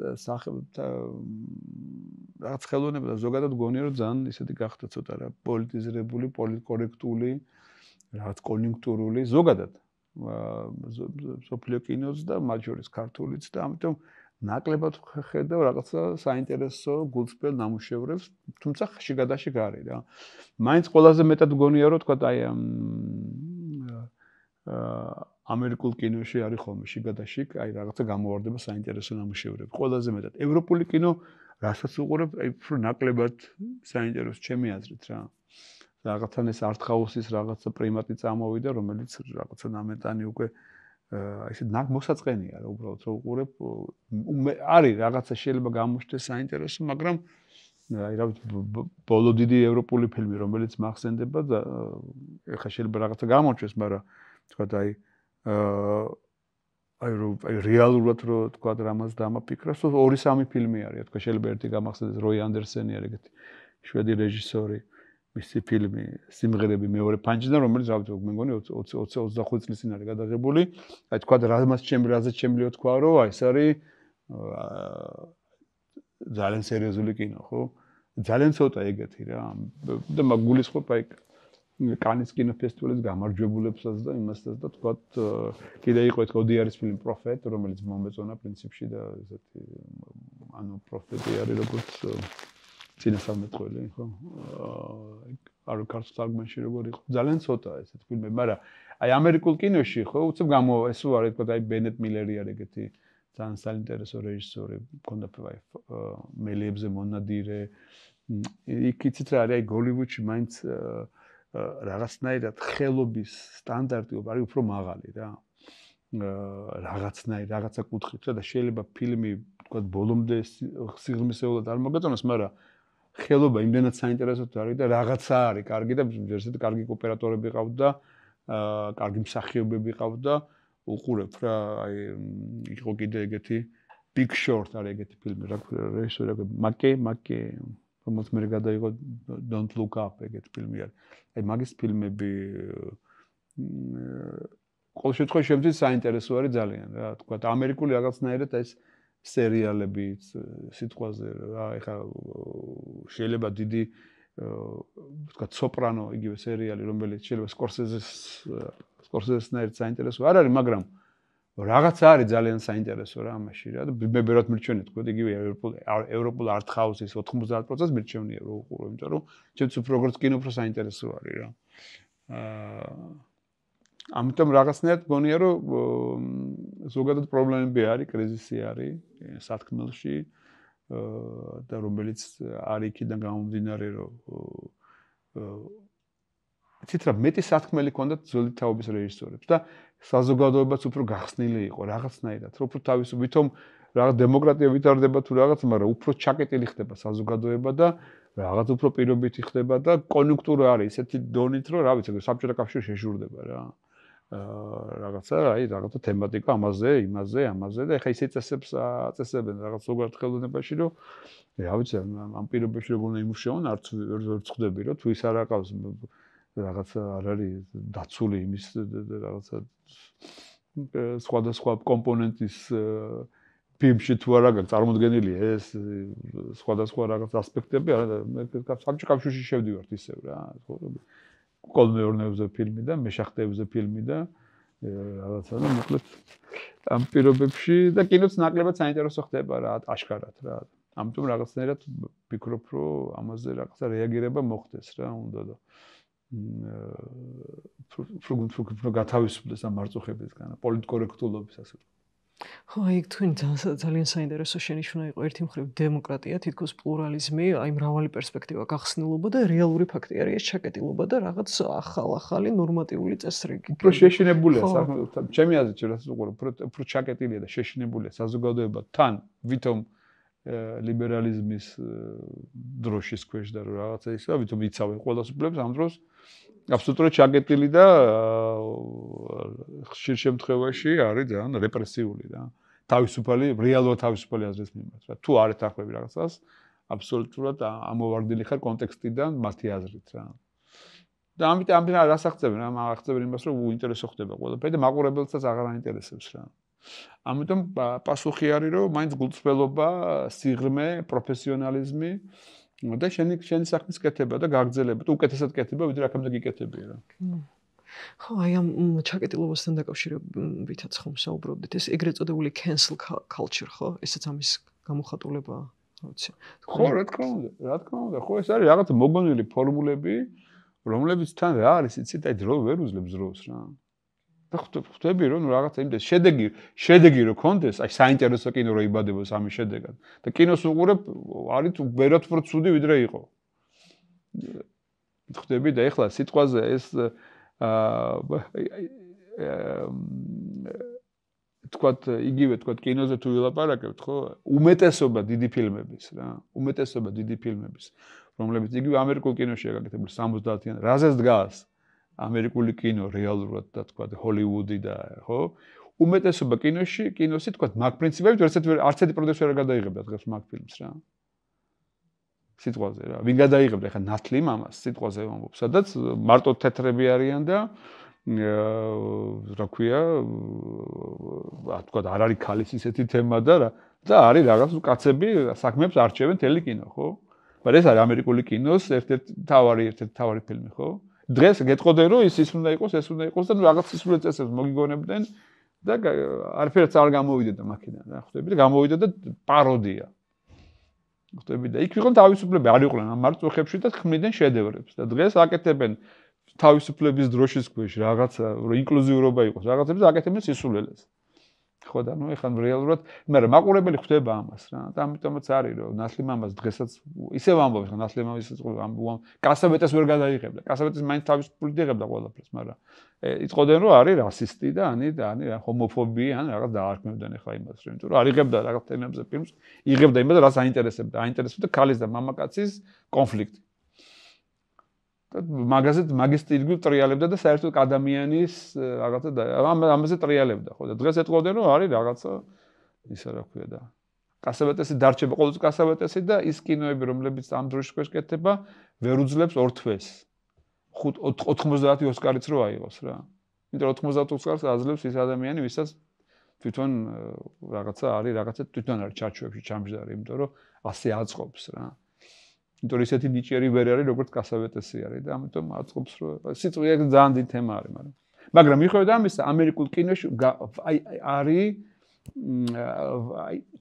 რაღაც ხელოვნება და ზოგადად გონია რომ ძალიან ისეთი გახდა ცოტა რა პოლიტიზირებული, პოლიტკორექტული, რაღაც კონიუნქტურული ზოგადად სოფლიო კინოც და მათ შორის ქართულიც და ამიტომ ნაკლებად ხედავ რაღაცა საინტერესო გულწრფელ ნამუშევრებს, თუმცა შიგადაშიგ არის რა. მაინც ყველაზე მეტად გონია რომ თქვა აი ამერიკულ კინოში არის ხოლმე შიგადაშიგ, აი რაღაცა გამოვარდება საინტერესო ნამუშევრები. ყველაზე მეტად ევროპული კინო, რასაც უყურებ, აი უფრო ნაკლებად საინტერესო ჩემი აზრით რა. რაღაცა ეს არტჰაუსის რაღაცა პრიმატი წამოვიდა, რომელიც რაღაცა ნამეტანი უკვე აი ესე მოსაწყენია რა, უბრალოდ რო უყურებ, არის რაღაცა შეიძლება გამოჩნდეს საინტერესო, მაგრამ აი რა ვიცი, ბოლო დიდი ევროპული ფილმი, რომელიც მახსენდება და ეხლა შეიძლება რაღაცა გამოჩნდეს, მაგრამ თქვა აი აი რეალურად რო თქვა რამაც დამაფიქრას, 2-3 ფილმი არის, თქვა შეიძლება ერთი გამახსენდეს როი ანდერსენი არის ეგეთი შვედი რეჟისორი, მისი ფილმი სიმღერები მეორე ფანჯიდან, რომელიც რა ვიცი, მე მგონი 20-25 წლის წინ არის გადაღებული. აი თქვა რაზეც შემიძლია თქვა, რომ აი ეს არის ძალიან სერიოზული კინო, ხო? ძალიან ცოტა ეგეთი რა. და მაგულისხმობ აი კანის კინოფესტივალის გამარჯვებულებსაც და იმასაც და თქვა კიდე იყო ეს ოდიარის ფილმი პროფეტ, რომელიც მომეწონა პრინციპში და ესეთი ანუ პროფეტი არის როგორც წინასწარმეტყველი, ხო? არ ქართულ თარგმანში როგორ იყო? ძალიან ცოტა ესეთ ფილმები, მაგრამ აი ამერიკულ კინოში ხო, უცებ ეს არის თქვა აი ბენეტ მილერი არის ეგეთი ძალიან საინტერესო რეჟისორი, მქონდა აი მელიებზე მონადირე იქ იცით რა არის აი გოლივუდში მაინც რაღაცნაირად ხელობის სტანდარტი არის უფრო მაღალი რა. რაღაცა კუთხით და შეიძლება ფილმი თქვა ბოლომდე სიღრმისეულად არ მოგაწონოს, მაგრამ ხელობა იმდენად საინტერესოდ არის და რაღაცა არის კარგი და ესეთი კარგი ოპერატორები ყავთ და კარგი მსახიობები ყავთ და უყურებ რა აი იყო კიდე ეგეთი Big Short არის ეგეთი ფილმი რა რეჟისორი მაკე რომელიც მე გადაიღო Don't Look Up ეგეთი ფილმი არის. აი მაგის ფილმები ყოველ შემთხვევაში შემთხვევით საინტერესო არის ძალიან რა თქვა ამერიკული რაღაცნაირად ეს სერიალები სიტყვაზე რა ეხა შეიძლება დიდი თქვა სოპრანო იგივე სერიალი რომელიც შეიძლება სკორსეზესნაირად საინტერესო არ არის მაგრამ რაღაცა არის ძალიან საინტერესო რა ამაში რა და მე ბევრად მირჩენია თქვა იგივე ევროპულ art house-ის 90% მირჩენია რო უყურო იმიტომ რომ ჩემთვის უფრო როგორც კინო უფრო საინტერესო არის რა ამიტომ რაღაცნაირად გონია რომ ზოგადად პრობლემები არის, კრიზისი არის სათქმელში და რომელიც არის იქიდან გამომდინარე რომ იცით რა მეტი სათქმელი ქონდათ ძველი თაობის რეჟისორებს და საზოგადოებაც უფრო გახსნილი იყო რაღაცნაირად რომ უფრო თავისუფლად რაღაც დემოკრატია ვითარდება თუ რაღაც მაგრამ უფრო ჩაკეტილი ხდება საზოგადოება და რაღაც უფრო პირობითი ხდება და კონიუნქტურა არის ესეთი დონით რომ რა ვიცი საბჭოთა კავშირი შეშურდება რა რაღაცა რაღაცა თემატიკა ამაზე და ეხა ისე წესებენ რაღაც ზოგადად ხელოვნებაში რომ რა ვიცი ამ პირობებში როგორ უნდა იმუშაონ არც ვერ ხვდები რომ თუ ის არ აყავს რაღაცა არ არის დაცული იმის რაღაცა სხვადასხვა კომპონენტის ფილმში თუ არ აქვს წარმოდგენილი ეს სხვადასხვა რაღაც ასპექტები მე საბჭოთა კავშირში შევდივართ ისევ რა კოლმეორნებზე ფილმი და მეშახტეებზე ფილმი და რაღაცა და მოკლედ ამ პირობებში და კინოც ნაკლებად საინტერესო ხდება რა აშკარად რა ამიტომ რაღაცნაირად ვფიქრობ რომ ამაზე რაღაცა რეაგირება მოხდეს რა უნდა და უფრო გათავისუფლდეს ამ მარწუხებისგან პოლიტკორექტულობის ასე ხო, აი თქვენ ძალიან საინტერესო შენიშვნა იყო ერთი მხრივ დემოკრატია, თითქოს პლურალიზმი, აი მრავალი პერსპექტივა გახსნილობა და რეალური ფაქტი არის ეს ჩაკეტილობა და რაღაც ახალი ნორმატიული წესრიგი. უფრო შეშინებულია, ჩემი აზრით, რაც უყურებ, უფრო ჩაკეტილია და შეშინებულია საზოგადოება თან, ვითომ ლიბერალიზმის დროშის ქვეშ და რაღაცა ისე, ვითომ იცავენ ყველას უფლებს ამ დროს აბსოლუტურად ჩაკეტილი და ხშირ შემთხვევაში არის ძალიან რეპრესიული რა. თავისუფალი, რეალურად თავისუფალი აზრის მიმართ რა. თუ არ ეთანხმები რაღაცას, აბსოლუტურად ამოვარდილი ხარ კონტექსტიდან მათი აზრით რა. და ამიტომ რას აღწევენ? აღწევენ იმას, რომ უინტერესო ხდება ყველაფერი და მაყურებელსაც აღარ აინტერესებს რა. ამიტომ პასუხი არის, რომ მაინც გულწრფელობა, სიღრმე, პროფესიონალიზმი და შენი საქმის კეთება და გაგრძელება და უკეთესად კეთება, ვიდრე აქამდე გიკეთებია რა. ხო, აი ამ ჩაკეტილობასთან დაკავშირებითაც ხომ საუბრობდით, ეს ეგრეთ წოდებული cancel culture, ხო? ესეც ამის გამოხატულებაა, რა ვიცი. ხო, რა თქმა უნდა, ხო, ეს არის რაღაც მოგონილი ფორმულები, რომლებიც თან რა არის, იცით, აი დრო ვერ უძლებს დროს რა. და ხვდები რომ რაღაცა იმდეს შედეგი რო კონდეს, აი საინტერესო კინო რო იბადებოს ამის შედეგად. და კინოს უყურებ, არის ვერათ უფრო ცუდი ვიდრე იყო. ხვდები და ეხლა სიტყვაზე ეს თქვათ იგივე თქვათ კინოზე თუ ვილაპარაკებთ, ხო? უმეტესობა დიდი ფილმების რა, რომლებიც იგივე ამერიკულ კინოშია გაკეთებული 70-იან. რაზეც დგას ამერიკული კინო რეალურად და თქვა ჰოლივუდი და ხო უმეტესობა კინოსი თქვა მაგ პრინციპებით არც ერთი პროდიუსერი არ გადაიღებდა დღეს მაგ ფილმს რა სიტყვაზე რა ვინ გადაიღებდა ეხა ნათლი მამას სიტყვაზე ვამბობ სადაც მარტო თეთრები არიან და რა ქვია თქვა არ არის ქალის ისეთი თემა და რა და არის რაღაც კაცები საქმეებს არჩევენ თელი კინო ხო მაგრამ ეს არის ამერიკული კინოს ერთ-ერთი თავარი ფილმი ხო დღეს გეტყოდე რომ ის უნდა იყოს ეს უნდა იყოს და რაღაც სისულე წესებს მოგიგონებდნენ და არაფერს არ გამოვიდა მაქედან რა ხვდები და გამოვიდა და პაროდია ხვდები და იქ ვიყო თავისუფლები არ იყვნენ ამ მარწუხებში და ხმნიდნენ შედევრებს და დღეს აკეთებენ თავისუფლების დროშის ქვეშ რაღაცა რომ ინკლუზიურობა იყოს რაღაცებს და აკეთებენ სისულელეს ხო და ნუ ეხლა რეალურად მაგრამ მაყურებელი ხვდება ამას რა და ამიტომაც არის რომ ნასლი მამას დღესაც ისევ ამბობს რა ნასლი მამის ამბობ კასაბეტეს ვერ გადაიღებდა კასაბეტეს მაინც თავის ფულით იღებდა ყველაფერს მაგრამ იტყოდნენ რომ არის რასისტი და ანი ჰომოფობი ან რაღაც დაარქმევდნენ ეხლა იმას რომ იმიტომ რომ არ იღებდა რაღაც თემებზე ფილმს იღებდა იმას რაც აინტერესებდა ქალის და მამაკაცის კონფლიქტი და მაგის ტირგულ ტრიალებდა და საერთოდ ადამიანის რაღაცა ამაზე ტრიალებდა ხო და დღეს ეტყობდნენ რომ არის რაღაცა ისა რა ქვია და კასაბეტესი დარჩება ყოველთვის კასაბეტესი და ის კინოები რომლებიც ამ დროშის ქვეშ კეთდება ვერ უძლებს 2 თვეს 90 ოსკარიც რო აიღოს რა იმიტომ რომ 90 ოსკარს აძლევს ის ადამიანი ვისაც თვითონ რაღაცა არის რაღაცა თვითონ არის ჩარჩოებში ჩამჯდარი იმიტომ რომ ასე აწყობს რა იმიტომ რომ ისეთი ნიჭიერი ვერ არის როგორც კასაბეტესი არის და ამიტომ აწყობს რომ სიტყვი ეგ ძალიან დიდი თემა არის მაგრამ მიუხედავად ამისა ამერიკულ კინოში არის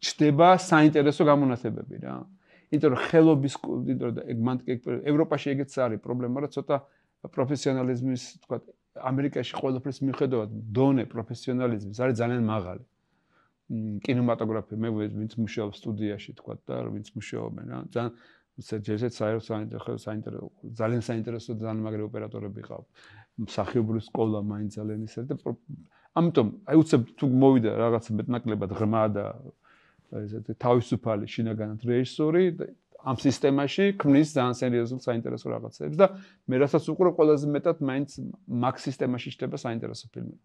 ჩდება საინტერესო გამონათებები რა იმიტომ რომ ხელობის იმიტომ რომ ეგ მან ევროპაში ეგეც არის პრობლემა რომ ცოტა პროფესიონალიზმის თქვა ამერიკაში ყველაფრის მიუხედავად დონე პროფესიონალიზმის არის ძალიან მაღალი კინემატოგრაფი მე ვინც მუშაობს სტუდიაში თქვა და ვინც მუშაობენ რა ძალიან ძალიან საინტერესო ძალიან მაგარი ოპერატორები ყავთ მსახიობური სკოლა მაინც ძალიან ისე და ამიტომ აი უცებ თუ მოვიდა რაღაცა მეტნაკლებად ღრმა და ესეთი თავისუფალი შინაგანად რეჟისორი ამ სისტემაში ქმნის ძალიან სერიოზულ საინტერესო რაღაცებს და მე რასაც უყურებ ყველაზე მეტად მაინც მაგ სისტემაში ჩდება საინტერესო ფილმები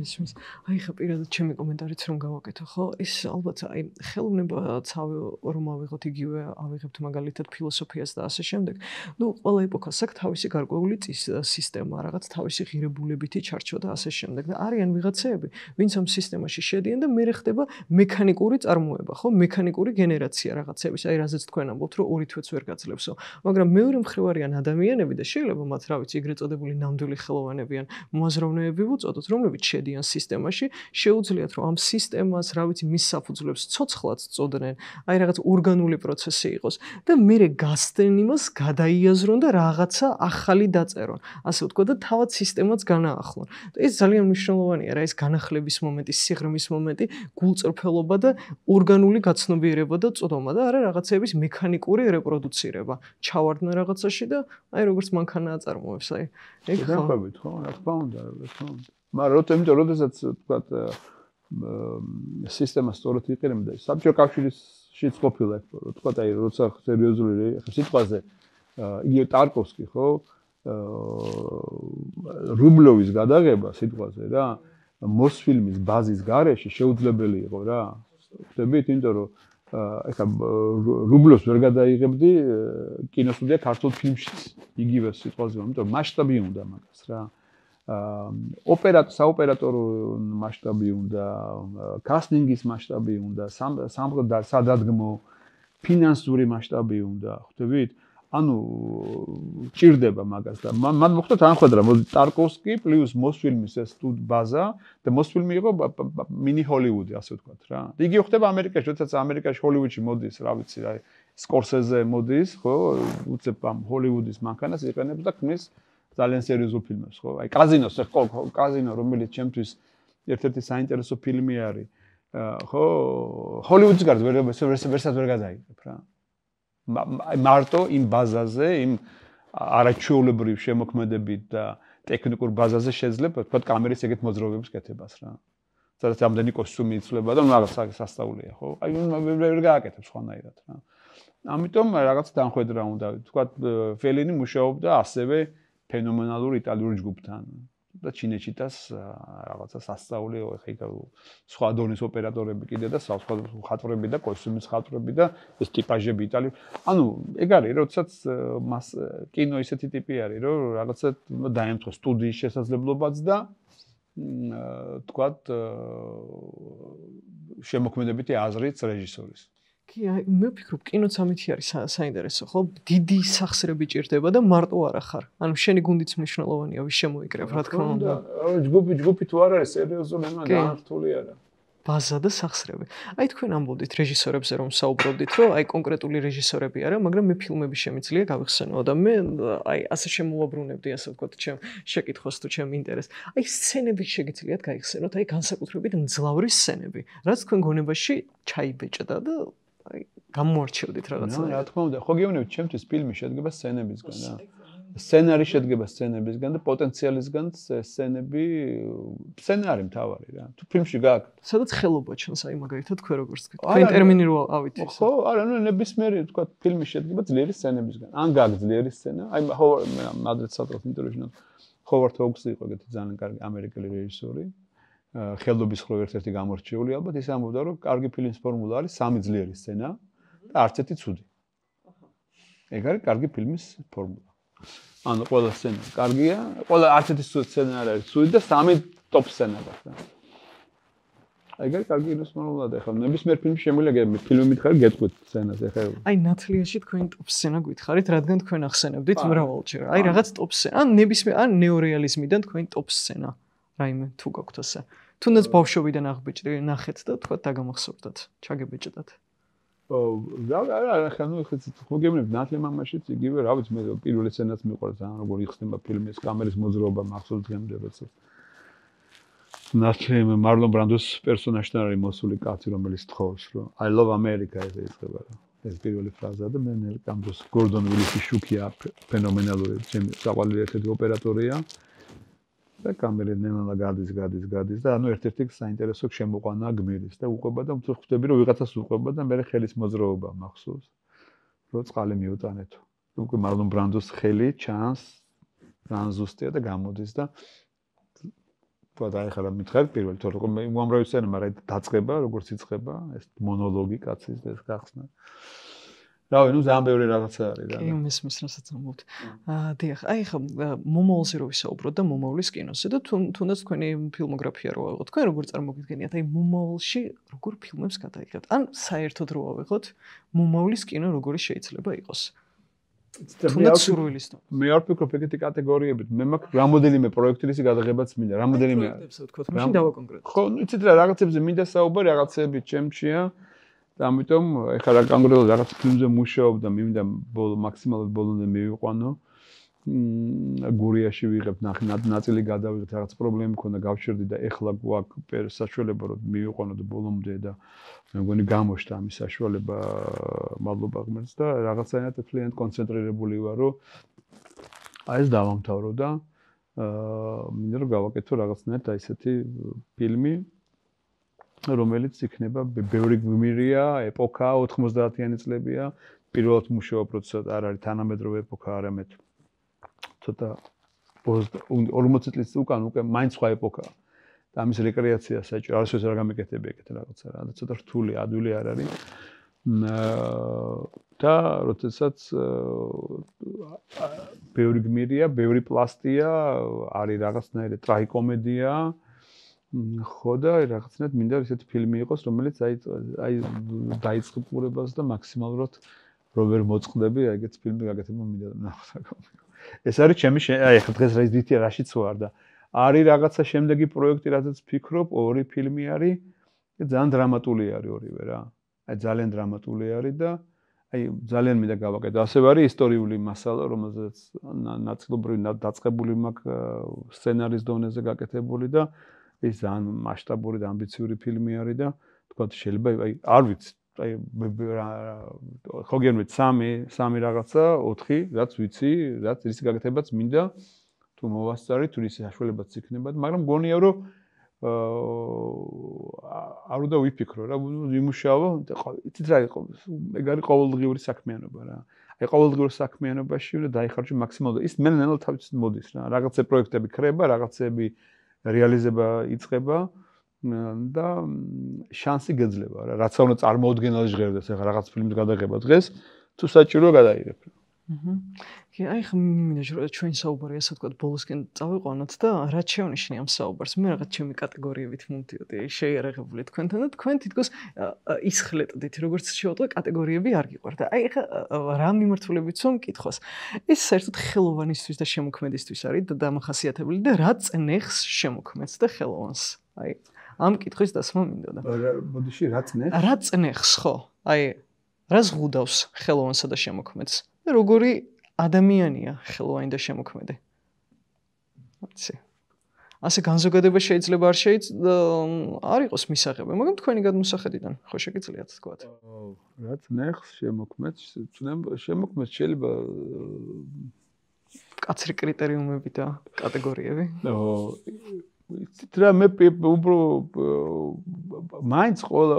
ისმის აი ხა პირადად ჩემი კომენტარიც რომ გავაკეთო ხო ის ალბათ აი ხელოვნებაც რომ ავიღოთ იგივე ავიღებთ მაგალითად ფილოსოფიას და ასე შემდეგ ნუ ყველა ეპოქას აქვს თავისი გარკვეული სისტემა რაღაც თავისი ღირებულებითი ჩარჩო და ასე შემდეგ და არიან ვიღაცეები ვინც ამ სისტემაში შედიან და მე ხდება მექანიკური წარმოება ხო მექანიკური გენერაცია რაღაცების აი რაზეც თქვენ ამბობთ რომ 2 თვეც ვერ გაძლებსო მაგრამ მეორე მხრივ არიან ადამიანები და შეიძლება მათ რა ვიცი ეგრეთ წოდებული ნამდვილი ხელოვანები ან მოაზროვნეები ვუწოდოთ რომლებიც შედიან სისტემაში, შეუძლიათ რომ ამ სისტემას, რა ვიცი, მის საფუძვლებს ცოცხლად წოდნენ, აი რაღაც ორგანული პროცესი იყოს და მერე გასცენ იმას, გადაიაზრონ და რაღაცა ახალი დაწერონ. ასე ვთქვა და თავად სისტემაც განაახლონ. და ეს ძალიან მნიშვნელოვანია რა, ეს განახლების მომენტი, სიღრმის მომენტი, გულწრფელობა და ორგანული გაცნობიერება და წოდომა და არა რაღაცების მექანიკური რეპროდუცირება. ჩავარდნა რაღაცაში და აი როგორც მანქანა აწარმოებს, აი ეგ ხო, რა თქმა უნდა, მაგრამ როდესაც თქვათ სისტემა სწორად იყენებდა საბჭოთა კავშირშიც ყოფილა ხო თქვათ აი როცა სერიოზული სიტყვაზე იგივე ტარკოვსკი ხო რუბლოვის გადაღება სიტყვაზე რა მოსფილმის ბაზის გარეშე შეუძლებელი იყო რა ხდებით იმიტომ რომ ეხლა რუბლოს ვერ გადაიღებდი კინოსტუდია ქართულ ფილმში იგივე სიტყვაზე იმიტომ რომ მასშტაბი უნდა მაგას რა საოპერატორო მასშტაბი უნდა, კასტინგის მასშტაბი უნდა, სადადგმო, ფინანსური მასშტაბი უნდა, ხვდებით? ანუ ჭირდება მაგას და მან მოხდა თანხმდრა ტარკოვსკი პლუს მოსფილმის ეს ბაზა და მოსფილმი იყო მინი ჰოლივუდი ასე ვთქვათ რა. და იგივე ხდება ამერიკაში, როდესაც ამერიკაში ჰოლივუდში მოდის, რა ვიცი, რა სკორსეზე მოდის, ხო, უცებ ამ ჰოლივუდის მანქანას იყენებს და ქმნის ძალიან სერიოზულ ფილმებს, ხო? აი კაზინო, რომელიც ჩემთვის ერთ-ერთი საინტერესო ფილმი არის. ხო, ჰოლივუდის გარდა ვერსად ვერ გადაიღებ რა. მარტო იმ ბაზაზე, იმ არაჩვეულებრივ შემოქმედებით და ტექნიკურ ბაზაზე შეიძლება თქვა კამერის ეგეთ მოძრაობების კეთებას რა. სადაც ამდენი კოსტიუმი იცვლება და რაღაც სასწაულია, ხო? აი ვერ გააკეთებ სხვანაირად რა. ამიტომ რაღაც დამხვედრა უნდა თქვა ფელინი მუშაობდა ასევე ფენომენალურ იტალიურ ჯგუფთან და ჩინეთშიც რაღაცა სასწაული ეხა სხვა დონის ოპერატორები კიდე და სხვა ხატრები და კოსტიუმის ხატრები და ეს ტიპაჟები იტალიური. ანუ ეგ არის, როდესაც მას კინო ისეთი ტიპი არის, რომ რაღაცა დაემთხვა სტუდიის შესაძლებლობაც და თქვათ შემოქმედებითი აზრიც რეჟისორის. კი, აი მე ვფიქრობ, კინოც ამითი არის საინტერესო, ხო? დიდი სახსრები ჭირდება და მარტო არა ხარ. ანუ შენი გუნდიც მნიშვნელოვანია, ვის შემოიკრებ, რა თქმა უნდა. ჯგუფი თუ არ არის სერიოზული, მაგრამ განართული არა. ბაზა და სახსრები. აი თქვენ ამბობდით რეჟისორებზე რომ საუბრობდით, რომ აი კონკრეტული რეჟისორები არა, მაგრამ მე ფილმები შემიძლია გავიხსენო და მე აი ასე შემოვაბრუნებდი, ასე ვთქვათ, ჩემ შეკითხვას თუ ჩემ ინტერესს. აი სცენები შეგიძლიათ გაიხსენოთ, აი განსაკუთრებით მძლავრი სცენები, რაც თქვენ გონებაში ჩაიბეჭდა და აი გამოარჩევდით რაღაცა. რა თქმა უნდა, ხო გეუბნებით, ჩემთვის ფილმი შედგება სცენებისგან რა. სცენარი შედგება სცენებისგან და პოტენციალისგან სცენარი მთავარი რა. თუ ფილმში გააქვთ, სადაც ხელობა ჩანს, აი მაგალითად თქვენ როგორც თქვით. თქვენ ტერმინი რო ავით ის. ხო, არა, ნუ ნებისმიერი თქვა ფილმი შედგება ძლიერი სცენებისგან. ან გააქვთ ძლიერი სცენა, აი მადრიდ სატროს ინტერვიუში ჰოვარდ ჰოუქსი იყო ეგეთი ძალიან კარგი ამერიკელი რეჟისორი. ხელობის ხროვ ერთ-ერთი გამორჩეული ალბათ ის ამბობდა რომ კარგი ფილმის ფორმულა არის სამი ძლიერი სცენა და არც ერთი ცუდი. ეგ არის კარგი ფილმის ფორმულა. ანუ ყველა სცენა კარგია, ყველა არც ერთი სცენა არ არის ცუდი და სამი ტოპ სცენა გაქვს რა. ეგ არის კარგი ფილმის ფორმულა და ახლა ნებისმიერ ფილმში შემიძლია ფილმი მითხარი გეტყვით სცენაზე ახლა. აი ნათლიაში თქვენ ტოპ სცენა გითხარით, რადგან თქვენ ახსენებდით მრავალჯერ. აი რაღაც ტოპ სცენა, ან ნებისმიერ ან ნეორეალიზმიდან თქვენ ტოპ სცენა. რაიმე თუ გაქვთ ასე. თუნდაც ბავშვობიდან აღბეჭდი ნახეთ და თქვა დაგამახსოვრდათ, ჩაგებეჭდათ. არა, ხანუ ხო გეუბნები ნათლი მამაშიც იგივე, რა ვიცი მე პირველი სცენაც მიყვარს ძალიან როგორ იხსნება ფილმის კამერის მოძრაობა მახსოვს დღემდე როცა ნათლი მარლონ ბრანდოს პერსონაჟთან არის მოსული კაცი რომელიც თხოვს რომ I love America ესე იწყება რა. ეს პირველი ფრაზა და მე ნელ-კამდოს გორდონ უილისი შუქია ფენომენალური ჩემი საყვარელი ერთ-ერთი ოპერატორია. და კამერა ნელა გადის და ანუ ერთ-ერთი საინტერესო შემოყვანა გმირის და უყვება და ხვდები რომ ვიღაცას უყვება და მე ხელის მოძრაობა მახსოვს რომ წყალი მიუტანეთო. უკვე მარლონ ბრანდოს ხელი ჩანს ძალიან ზუსტია და გამოდის და თქვა და ახლა მითხარ პირველ თორემ უამრავი სცენა მაგრამ დაწყება როგორც იწყება ეს მონოლოგი კაცის და ეს გახსნა. რავი, ნუ ძალიან ბევრი რაღაცა არის რა. კი, მესმის რასაც ამბობთ. დიახ, აი ხა მომავალზე რო ვისაუბროთ და მომავლის კინოზე და თუნდაც თქვენი ფილმოგრაფია რო ავიღოთ, თქვენ როგორ წარმოგიდგენიათ აი მომავალში როგორ ფილმებს გადაიღებთ? ან საერთოდ რო ავიღოთ, მომავლის კინო როგორი შეიძლება იყოს? თუნდაც სურვილის თქო. მე არ ვფიქრობ ეგეთი კატეგორიებით. მე მაქვს რამოდენიმე პროექტის გადაღებაც მინდა, რამოდენიმე. პროექტებსა ვთქვათ, მაშინ დავაკონკრეტოთ. ხო, იცით რა, რაღაცებზე მინდა საუბარი, რაღაცები ჩემშია. და ამიტომ ეხლა რა კონკრეტულად რაღაც ფილმზე მუშაობ და მინდა მაქსიმალურად ბოლომდე მივიყვანო. გურიაში ვიღებ ნაწილი გადავიღეთ, რაღაც პრობლემა მქონდა, გავჩერდი და ეხლა გვაქვს საშუალება რომ მივიყვანო და ბოლომდე და მე მგონი გამოშთა ამის საშუალება მადლობა ღმერთს და რაღაცაინად ძალიან კონცენტრირებული ვარ რომ აი ეს დავამთავრო და მინდა რომ გავაკეთო რაღაცნაირად აი ესეთი ფილმი რომელიც იქნება ბევრი გმირია, ეპოქა 90-იანი წლებია. პირველად მუშაობ როცა არ არის თანამედროვე ეპოქა, არამედ ცოტა 40 წლის უკან უკვე მაინც სხვა ეპოქაა. და ამის რეკრეაცია საჭირო, არასოდეს არ გამეკეთები ეგეთ რაღაცა რა. და ცოტა რთული, ადვილი არ არის. და როდესაც ბევრი გმირია, ბევრი პლასტია, არის რაღაცნაირი ტრაგიკომედია. ხო და რაღაცნაირად მინდა ისეთი ფილმი იყოს, რომელიც აი დაიწყებურებას და მაქსიმალურად რო ვერ მოწყდები, აი ეგეთ ფილმი გაკეთება მინდა ნახო. ეს არის ჩემი აი ახლა დღეს რა ის დითია რაშიც ვარ და არის რაღაცა შემდეგი პროექტი, რაზეც ვფიქრობ, ორი ფილმი არის და ძალიან დრამატული არის ორივე რა. აი ძალიან დრამატული არის და აი ძალიან მინდა გავაკეთო. ასევე არის ისტორიული მასალა, რომელზეც ნაწილობრივ დაწყებული მაქვს სცენარის დონეზე გაკეთებული და ეს ძალიან მასშტაბური და ამბიციური ფილმი არის და თქვა შეიძლება აი არ ვიცი აი ხო გერმეთ 3 რაღაცა 4 რაც ვიცი რაც ის გაკეთებაც მინდა თუ მოვასწარი თუ ის საშუალებაც იქნება მაგრამ გონია რომ არ უნდა ვიფიქრო რა ვიმუშაო იცით რა იყო ეგ არის ყოველდღიური საქმიანობა რა აი ყოველდღიურ საქმიანობაში უნდა დაიხარჯო მაქსიმალურად ის მე ნელა თავის მოდის რა რაღაცა პროექტები ქრება რაღაცები რეალიზება იწყება და შანსი გეძლება რა რაც უნდა წარმოუდგენელი ჟღერდეს ახლა რაღაც ფილმის გადაღება დღეს თუ საჭირო გადაიღებ კი აი ხა მინდა ჩვენ საუბარი ასე ვთქვათ ბოლოსკენ წავიყვანოთ და რაც შეუნიშნე ამ საუბარს მე რაღაც ჩემი კატეგორიებით მომდიოდი შეიარაღებული თქვენთან და თქვენ თითქოს ისხლეტდით როგორც შევტყვე კატეგორიები არ გიყვართ და აი ხა რა მიმართულებით ვთქვი მკითხოს ეს საერთოდ ხელოვანისთვის და შემოქმედისთვის არის და დამახასიათებელი და რა წნეხს შემოქმედს და ხელოვანს აი ამ კითხვის დასმა მინდოდა. ბოდიში რა წნეხს? რა წნეხს ხო? აი რა ზღუდავს ხელოვანსა და შემოქმედს? და როგორი ადამიანია ხელოვანი და შემოქმედი? ვიცი. ასე განზოგადება შეიძლება არ იყოს მისაღები, მაგრამ თქვენი გადმოსახედიდან ხო შეგიძლიათ თქვათ. რა წნეხს შემოქმედს? შემოქმედს შეიძლება კაცრი კრიტერიუმები და კატეგორიები. იცით რა მე მაინც ყველა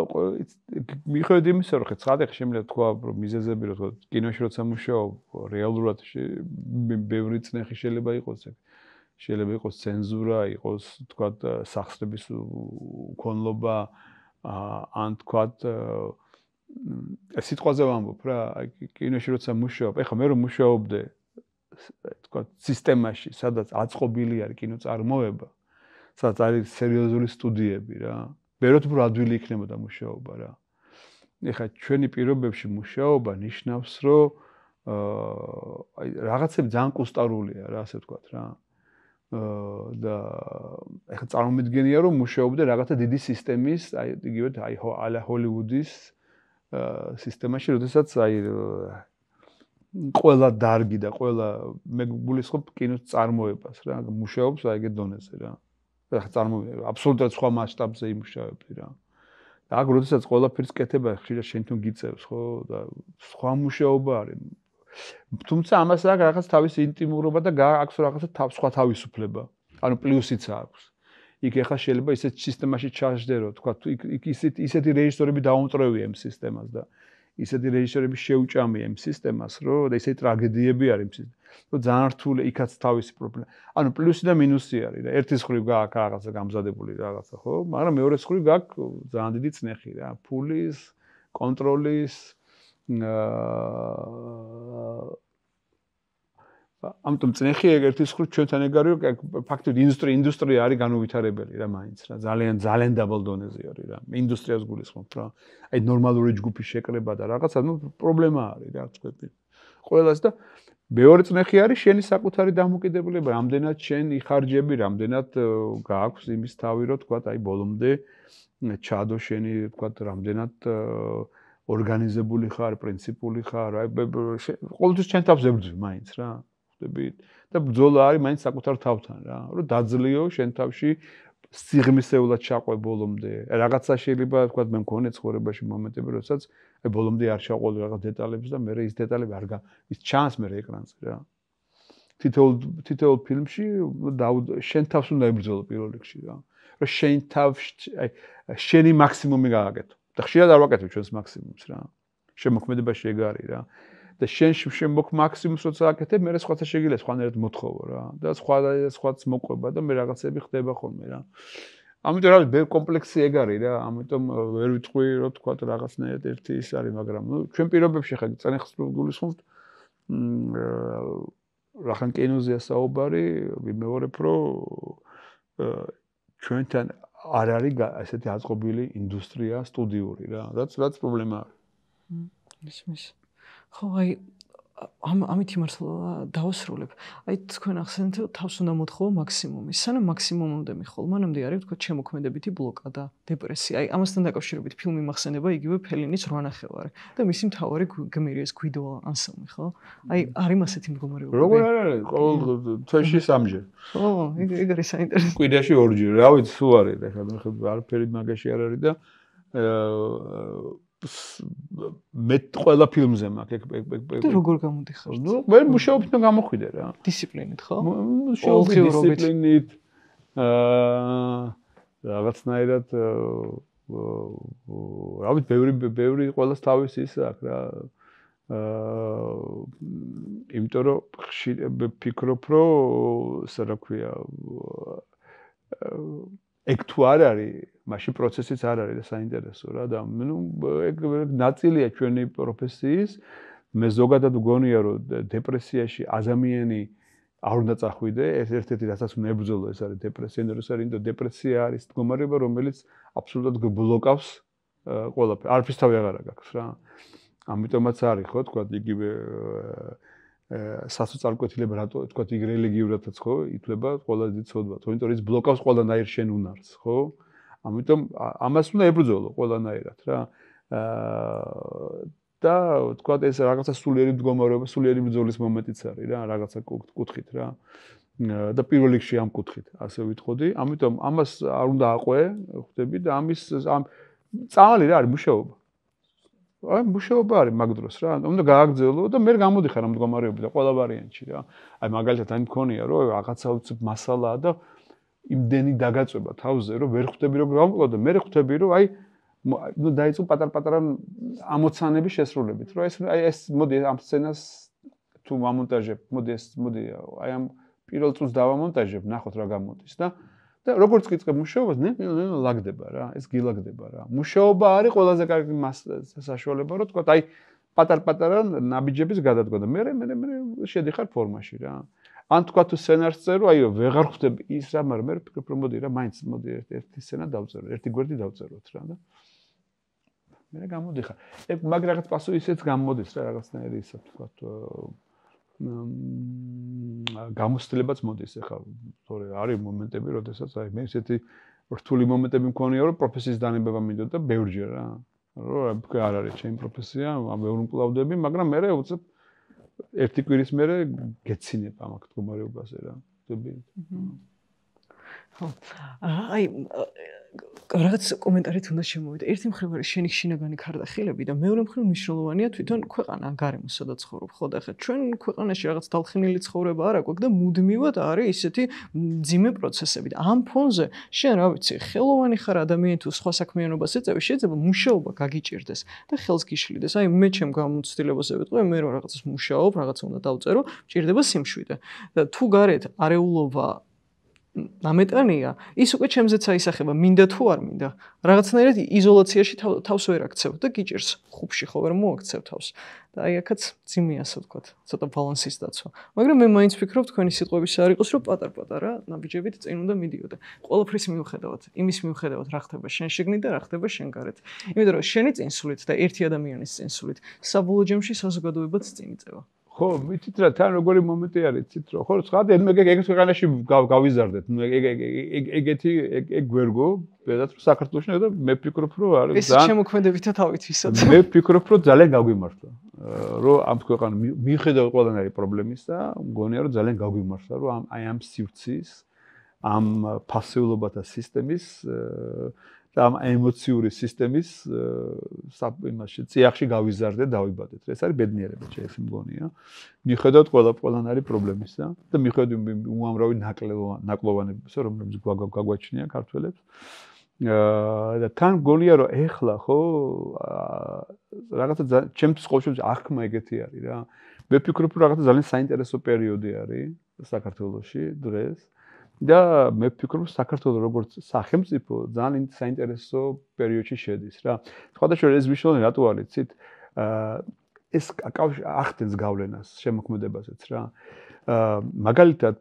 მიხედავთ იმისა რომ ცხადია შემიძლია თქვა რომ მიზეზები რომ თქვა კინოში როცა მუშაობ რეალურად ბევრი წნეხი შეიძლება იყოს ეგ შეიძლება იყოს ცენზურა იყოს თქვა სახსრების უქონლობა ან თქვა სიტყვაზე ვამბობ რა კინოში როცა მუშაობ ეხლა მე რომ მუშაობდე თქვა სისტემაში სადაც აწყობილი არის კინოწარმოება სადაც არის სერიოზული სტუდიები რა. ბევრად უფრო ადვილი იქნებოდა მუშაობა რა. ეხლა ჩვენი პირობებში მუშაობა ნიშნავს, რომ აი რაღაცები ძალიან კუსტარულია რა, ასე ვთქვათ რა. და ეხლა წარმომიდგენია, რომ მუშაობდე რაღაცა დიდი სისტემის, აი იგივე აი ალა ჰოლივუდის სისტემაში, როდესაც აი ყველა დარგი და ყველა მე გულისხმობ კინოს წარმოებას რა, მუშაობს აი ეგ დონეზე რა. აბსოლუტურად სხვა მასშტაბზე იმუშავებდი რა. და აქ როდესაც ყველაფერს კეთება ხშირად შენ თვითონ გიწევს ხო და სხვა მუშაობა არის. თუმცა ამას აქვს რაღაც თავისი ინტიმურობა და აქვს რაღაცა სხვა თავისუფლება. ანუ პლუსიც აქვს. იქ ეხლა შეიძლება ისეთ სისტემაში ჩაჟდე რომ თქვა იქ ისეთი რეჟისორები დაუმტვრევია იმ სისტემას და ისეთი რეჟისორები შეუჭამია იმ სისტემას რომ და ისეთი ტრაგედიები არის იმ რომ ძალიან რთული იქაც თავისი პრობლემა. ანუ პლუსი და მინუსი არის და ერთის მხრივ გააქვს რაღაცა გამზადებული რაღაცა ხო, მაგრამ მეორეს მხრივ გააქვს ძალიან დიდი წნეხი რა, ფულის, კონტროლის ამიტომ წნეხი ერთის მხრივ ჩვენთან ეგ არის რომ ფაქტობრივად ინდუსტრია არის განუვითარებელი რა მაინც რა, ძალიან დაბალ დონეზე არის რა. ინდუსტრიას გულისხმობ რა. აი ნორმალური ჯგუფის შეკრება და რაღაცა, ну პრობლემა არის რა თქვები. ყველას და მეორე წნეხი არის შენი საკუთარი დამოკიდებულება, რამდენად შენ იხარჯები, რამდენად გააქვს იმის თავი, რომ თქვა, აი ბოლომდე ჩადო შენი, თქვა, რამდენად ორგანიზებული ხარ, პრინციპული ხარ, აი ყოველთვის შენ თავს ებრძვი მაინც რა. ხვდებით? და ბრძოლა არის მაინც საკუთარ თავთან რა, რომ დაძლიო შენ თავში სიღრმისეულად ჩაყვე ბოლომდე. რაღაცა შეიძლება თქვა მე მქონე ცხოვრებაში მომენტები, როდესაც აი ბოლომდე არ ჩაყვე რაღაც დეტალებს და მე ის დეტალები არ ის ჩანს მე ეკრანზე რა. თითოეულ ფილმში შენ თავს უნდა ებრძოლო პირველ რიგში რა. რომ შენ თავში აი შენი მაქსიმუმი გააკეთო. და ხშირად არ ვაკეთებ ჩვენს მაქსიმუმს რა. შემოქმედებაში ეგ არის რა. და შენ შემოგ მაქსიმუმს როცა აკეთებ, მე სხვათა შეგიძლია სხვანაირად მოთხოვო რა. და სხვაც მოყვება და მე რაღაცები ხდება ხოლმე რა. ამიტომ რა ვიცი, კომპლექსი ეგ არის რა. ამიტომ ვერ ვიტყვი რომ თქვა რაღაცნაირად ერთი ის არის, მაგრამ ნუ ჩვენ პირობებში ხა წნეხს გულისხმობთ. რახან კინოზეა საუბარი, ვიმეორებ რომ ჩვენთან არ არის ესეთი აწყობილი ინდუსტრია სტუდიური რა. რაც პრობლემა არის. ისმის. ხო, აი ამით იმართლა დავასრულებ. აი თქვენ ახსენეთ, რომ თავს უნდა მოთხოვო მაქსიმუმი. სანამ მაქსიმუმამდე მიხვალ, მანამდე არის თქვა შემოქმედებითი ბლოკადა, დეპრესია. აი ამასთან დაკავშირებით ფილმი მახსენდება იგივე ფელინის 8 ნახევარი და მისი მთავარი გმირი ეს გვიდო ანსელმი, ხო? აი არის ასეთი მდგომარეობა. როგორ არის? ყოველ თვეში 3-ჯერ. ხო, ეგ არის საინტერესო. კვირაში 2-ჯერ. რა ვიცი, სულ არის ეხლა არაფერი მაგაში არ არის და მე ყველა ფილმზე მაქვს და როგორ გამოდიხარ? ნუ მე მუშაობთ და გამოხვიდე რა. დისციპლინით ხო? მუშაობთ დისციპლინით. რაღაცნაირად რა ვიცი, ბევრი ყველას თავის ის აქვს რა. იმიტომ რომ ვფიქრობ, რომ სა რა ქვია ეგ თუ არ არის, მაშინ პროცესიც არ არის და საინტერესო რა და ნუ ეგ ნაწილია ჩვენი პროფესიის. მე ზოგადად მგონია, რომ დეპრესიაში ადამიანი არ უნდა წახვიდე, ერთ-ერთი რასაც უნდა ებრძოლო ეს არის დეპრესია, იმიტომ რომ დეპრესია არის მდგომარეობა, რომელიც აბსოლუტურად ბლოკავს ყველაფერს. არაფრის თავი აღარ აქვს რა. ამიტომაც არის ხო, თქვა იგივე სასოწარკვეთილება რატო თქვა იგ რელიგიურადაც ხო ითვლება ყველა დიდი ცოდვა. იმიტომ რომ ის ბლოკავს ყველანაირ შენ უნარს, ხო? ამიტომ ამას უნდა ებრძოლო ყველანაირად რა. და თქვა ეს რაღაცა სულიერი მდგომარეობა, სულიერი ბრძოლის მომენტიც არის რა, რაღაცა კუთხით რა. და პირველ რიგში ამ კუთხით, ასე ვიტყოდი. ამიტომ ამას არ უნდა აყვე, ხვდები და ამის წამალი რა არის მუშაობა. აი მუშაობა არის მაგ დროს რა. უნდა გააგრძელო და მე გამოდიხარ ამ მდგომარეობიდან ყველა ვარიანტში რა. აი მაგალითად აი მქონია რომ რაღაცა უცებ მასალაა და იმდენი დაგაწובה თავზე რომ ვერ ხვდები რომ გამოვყო და მე ხვდები რომ აი ნუ დაიწყო პატარ-პატარა ამოცანების შესრულებით რომ ეს მოდი ამ სცენას თუ ამონტაჟებ მოდი აი ამ პირველ წუთს დავამონტაჟებ ნახოთ რა გამოდის და როგორც გიწყებ მუშაობას ნელ-ნელა ლაგდება რა ეს გილაგდება რა მუშაობა არის ყველაზე კარგი საშუალება რომ თქვა აი პატარ-პატარა ნაბიჯების გადადგა და მე შედიხარ ფორმაში რა ან თქვა თუ სცენარს წერო აი ვეღარ ხვდები ის რა მაგრამ მე ვფიქრობ რომ მოდი რა მაინც მოდი ერთი სცენა დავწერო ერთი გვერდი დავწეროთ რა და მე გამოდიხარ მაგ რაღაც პასუხი ისეც გამოდის რა რაღაცნაირი ისა თქვა გამოსtildeებაც მოდის ახლა თორე არის მომენტები როდესაც აი მე ესეთი რთული მომენტები მქონია რომ პროფესიის დანებება მინდოდა ბევრჯერ რა რომ არ არის ჩემი პროფესია ვერ უმკლავდები მაგრამ მე უცებ ერთი კვირის მერე გეცინებ ამ მდგომარეობაზე რა ვთქვი ხო აი რაღაც კომენტარით უნდა შემოვიდა. ერთი მხრივ არის შენი შინაგანი ქარდახილები და მეორე მხრივ მნიშვნელოვანია თვითონ ქვეყანა გარემო სადაც ცხოვრობ. ხო და ახლა ჩვენ ქვეყანაში რაღაც დალხინილი ცხოვრება არ აქვს და მუდმივად არის ისეთი მძიმე პროცესები და ამ ფონზე შენ რა ვიცი, ხელოვანი ხარ ადამიანი თუ სხვა საქმიანობას ეწევი, შეიძლება მუშაობა გაგიჭირდეს და ხელს გიშლიდეს. აი მე ჩემ გამოცდილებაზე ვიტყვი, მე რომ რაღაცას მუშაობ, რაღაცა უნდა დავწერო, მჭირდება სიმშვიდე. და თუ გარეთ არეულობა ამეტანია, ის უკვე ჩემზეც აისახება, მინდა თუ არ მინდა. რაღაცნაირად იზოლაციაში თავს ვერ აქცევ და გიჭირს ხუბში ხო ვერ მოაქცევ თავს. და აი აქაც ძიმია ასე ვთქვათ, ცოტა ბალანსის დაცვა. მაგრამ მე მაინც ვფიქრობ თქვენი სიტყვების არ იყოს, რომ პატარ-პატარა ნაბიჯებით წინ უნდა მიდიოდე. ყველაფრის მიუხედავად, იმის მიუხედავად რა ხდება შენ შეგნით და რა ხდება შენ გარეთ. იმიტომ რომ შენი წინსულით და ერთი ადამიანის წინსულით საბოლოო ჯამში საზოგადოებაც წინ იწევა. ხო, ვიცით რა, თან როგორი მომენტი არის, იცით რა. ხო, ცხადია, მე ეგეთ ქვეყანაში გავიზარდეთ. ნუ ეგეთი გვერგო, ბედათ საქართველოში და მე ვფიქრობ, რომ არის ძალიან ეს შემოქმედებითად ავითვისოთ. მე ვფიქრობ, რომ ძალიან გაგვიმართლა. რომ ამ ქვეყანა მიუხედავად ყველანაირი პრობლემისა, მგონია რომ ძალიან გაგვიმართლა, რომ აი ამ სივრცის, ამ ფასეულობათა სისტემის და ამ ემოციური სისტემის იმაში წიაღში გავიზარდეთ, დავიბადეთ. ეს არის ბედნიერება, შეიძლება მგონია. მიუხედავად ყველანაირი პრობლემისა და მიუხედავად უამრავი ნაკლოვანებისა, რომლებიც გაგვაჩნია ქართველებს. და თან მგონია, რომ ეხლა ხო რაღაცა ჩემთვის ყოველთვის აღქმა ეგეთი არის რა. მე ვფიქრობ, რომ რაღაცა ძალიან საინტერესო პერიოდი არის საქართველოში დღეს. და მე ვფიქრობ, რომ საქართველოს როგორც სახელმწიფო ძალიან საინტერესო პერიოდში შედის რა. სხვადასხვა ეს მნიშვნელოვანი რატო არის, იცით? ეს ახდენს გავლენას შემოქმედებაზეც რა. მაგალითად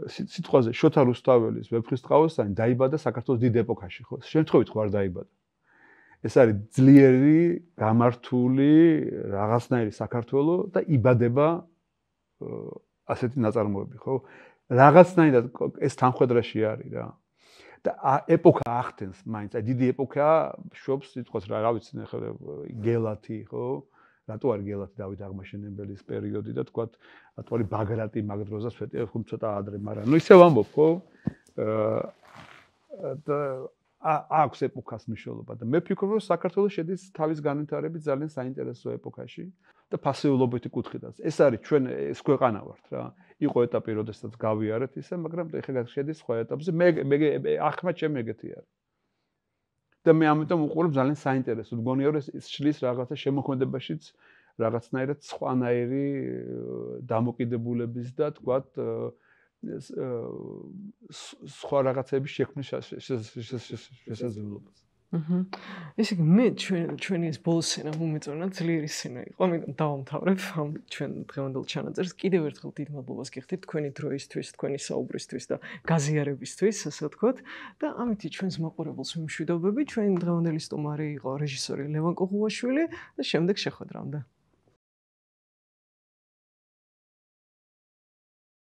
სიტყვაზე შოთა რუსთაველის ვეფხისტყაოსანი დაიბადა საქართველოს დიდ ეპოქაში, ხო? შემთხვევით ხო არ დაიბადა. ეს არის ძლიერი, გამართული რაღაცნაირი საქართველო და იბადება ასეთი ნაწარმოები, ხო? რაღაცნაირად ეს თანხმედრაში არის რა. და ეპოქა ახდენს მაინც, აი დიდი ეპოქა შობს სიტყვას რა ვიცი ახლა გელათი, ხო? რატო არის გელათი დავით აღმაშენებელის პერიოდი და თქვა ათვალი ბაგრატი მაგ დროზას ვეტყვი ხომ ცოტა ადრე, მაგრამ ნუ ისევ ამბობ, ხო? და აქვს ეპოქას მნიშვნელობა და მე ვფიქრობ, რომ საქართველოს შედის თავის განვითარების ძალიან საინტერესო ეპოქაში და ფასეულობითი კუთხიდან. ეს არის ჩვენ ეს ქვეყანა ვართ რა. იყო ეტაპი, როდესაც გავიარეთ ისე, მაგრამ ეხლა შედის სხვა ეტაპზე. მე ახმა ჩემი ეგეთი არის. და მე ამიტომ უყურებ ძალიან საინტერესო. მგონია რომ ეს შლის რაღაცა შემოქმედებაშიც რაღაცნაირად სხვანაირი დამოკიდებულების და თქვათ სხვა რაღაცების შექმნის შესაძლებლობას. ესე იგი მე ჩვენი ეს ბოლო სცენა მომეწონა ძლიერი სცენა იყო, ამიტომ დავამთავრებ ამ ჩვენ დღევანდელ ჩანაწერს. კიდევ ერთხელ დიდ მადლობას გიხდით თქვენი დროისთვის, თქვენი საუბრისთვის და გაზიარებისთვის, ასე ვთქვათ. და ამით ჩვენს მაყურებელს ვიმშვიდობები. ჩვენი დღევანდელი სტუმარი იყო რეჟისორი ლევან კოღუაშვილი და შემდეგ შეხვედრამდე.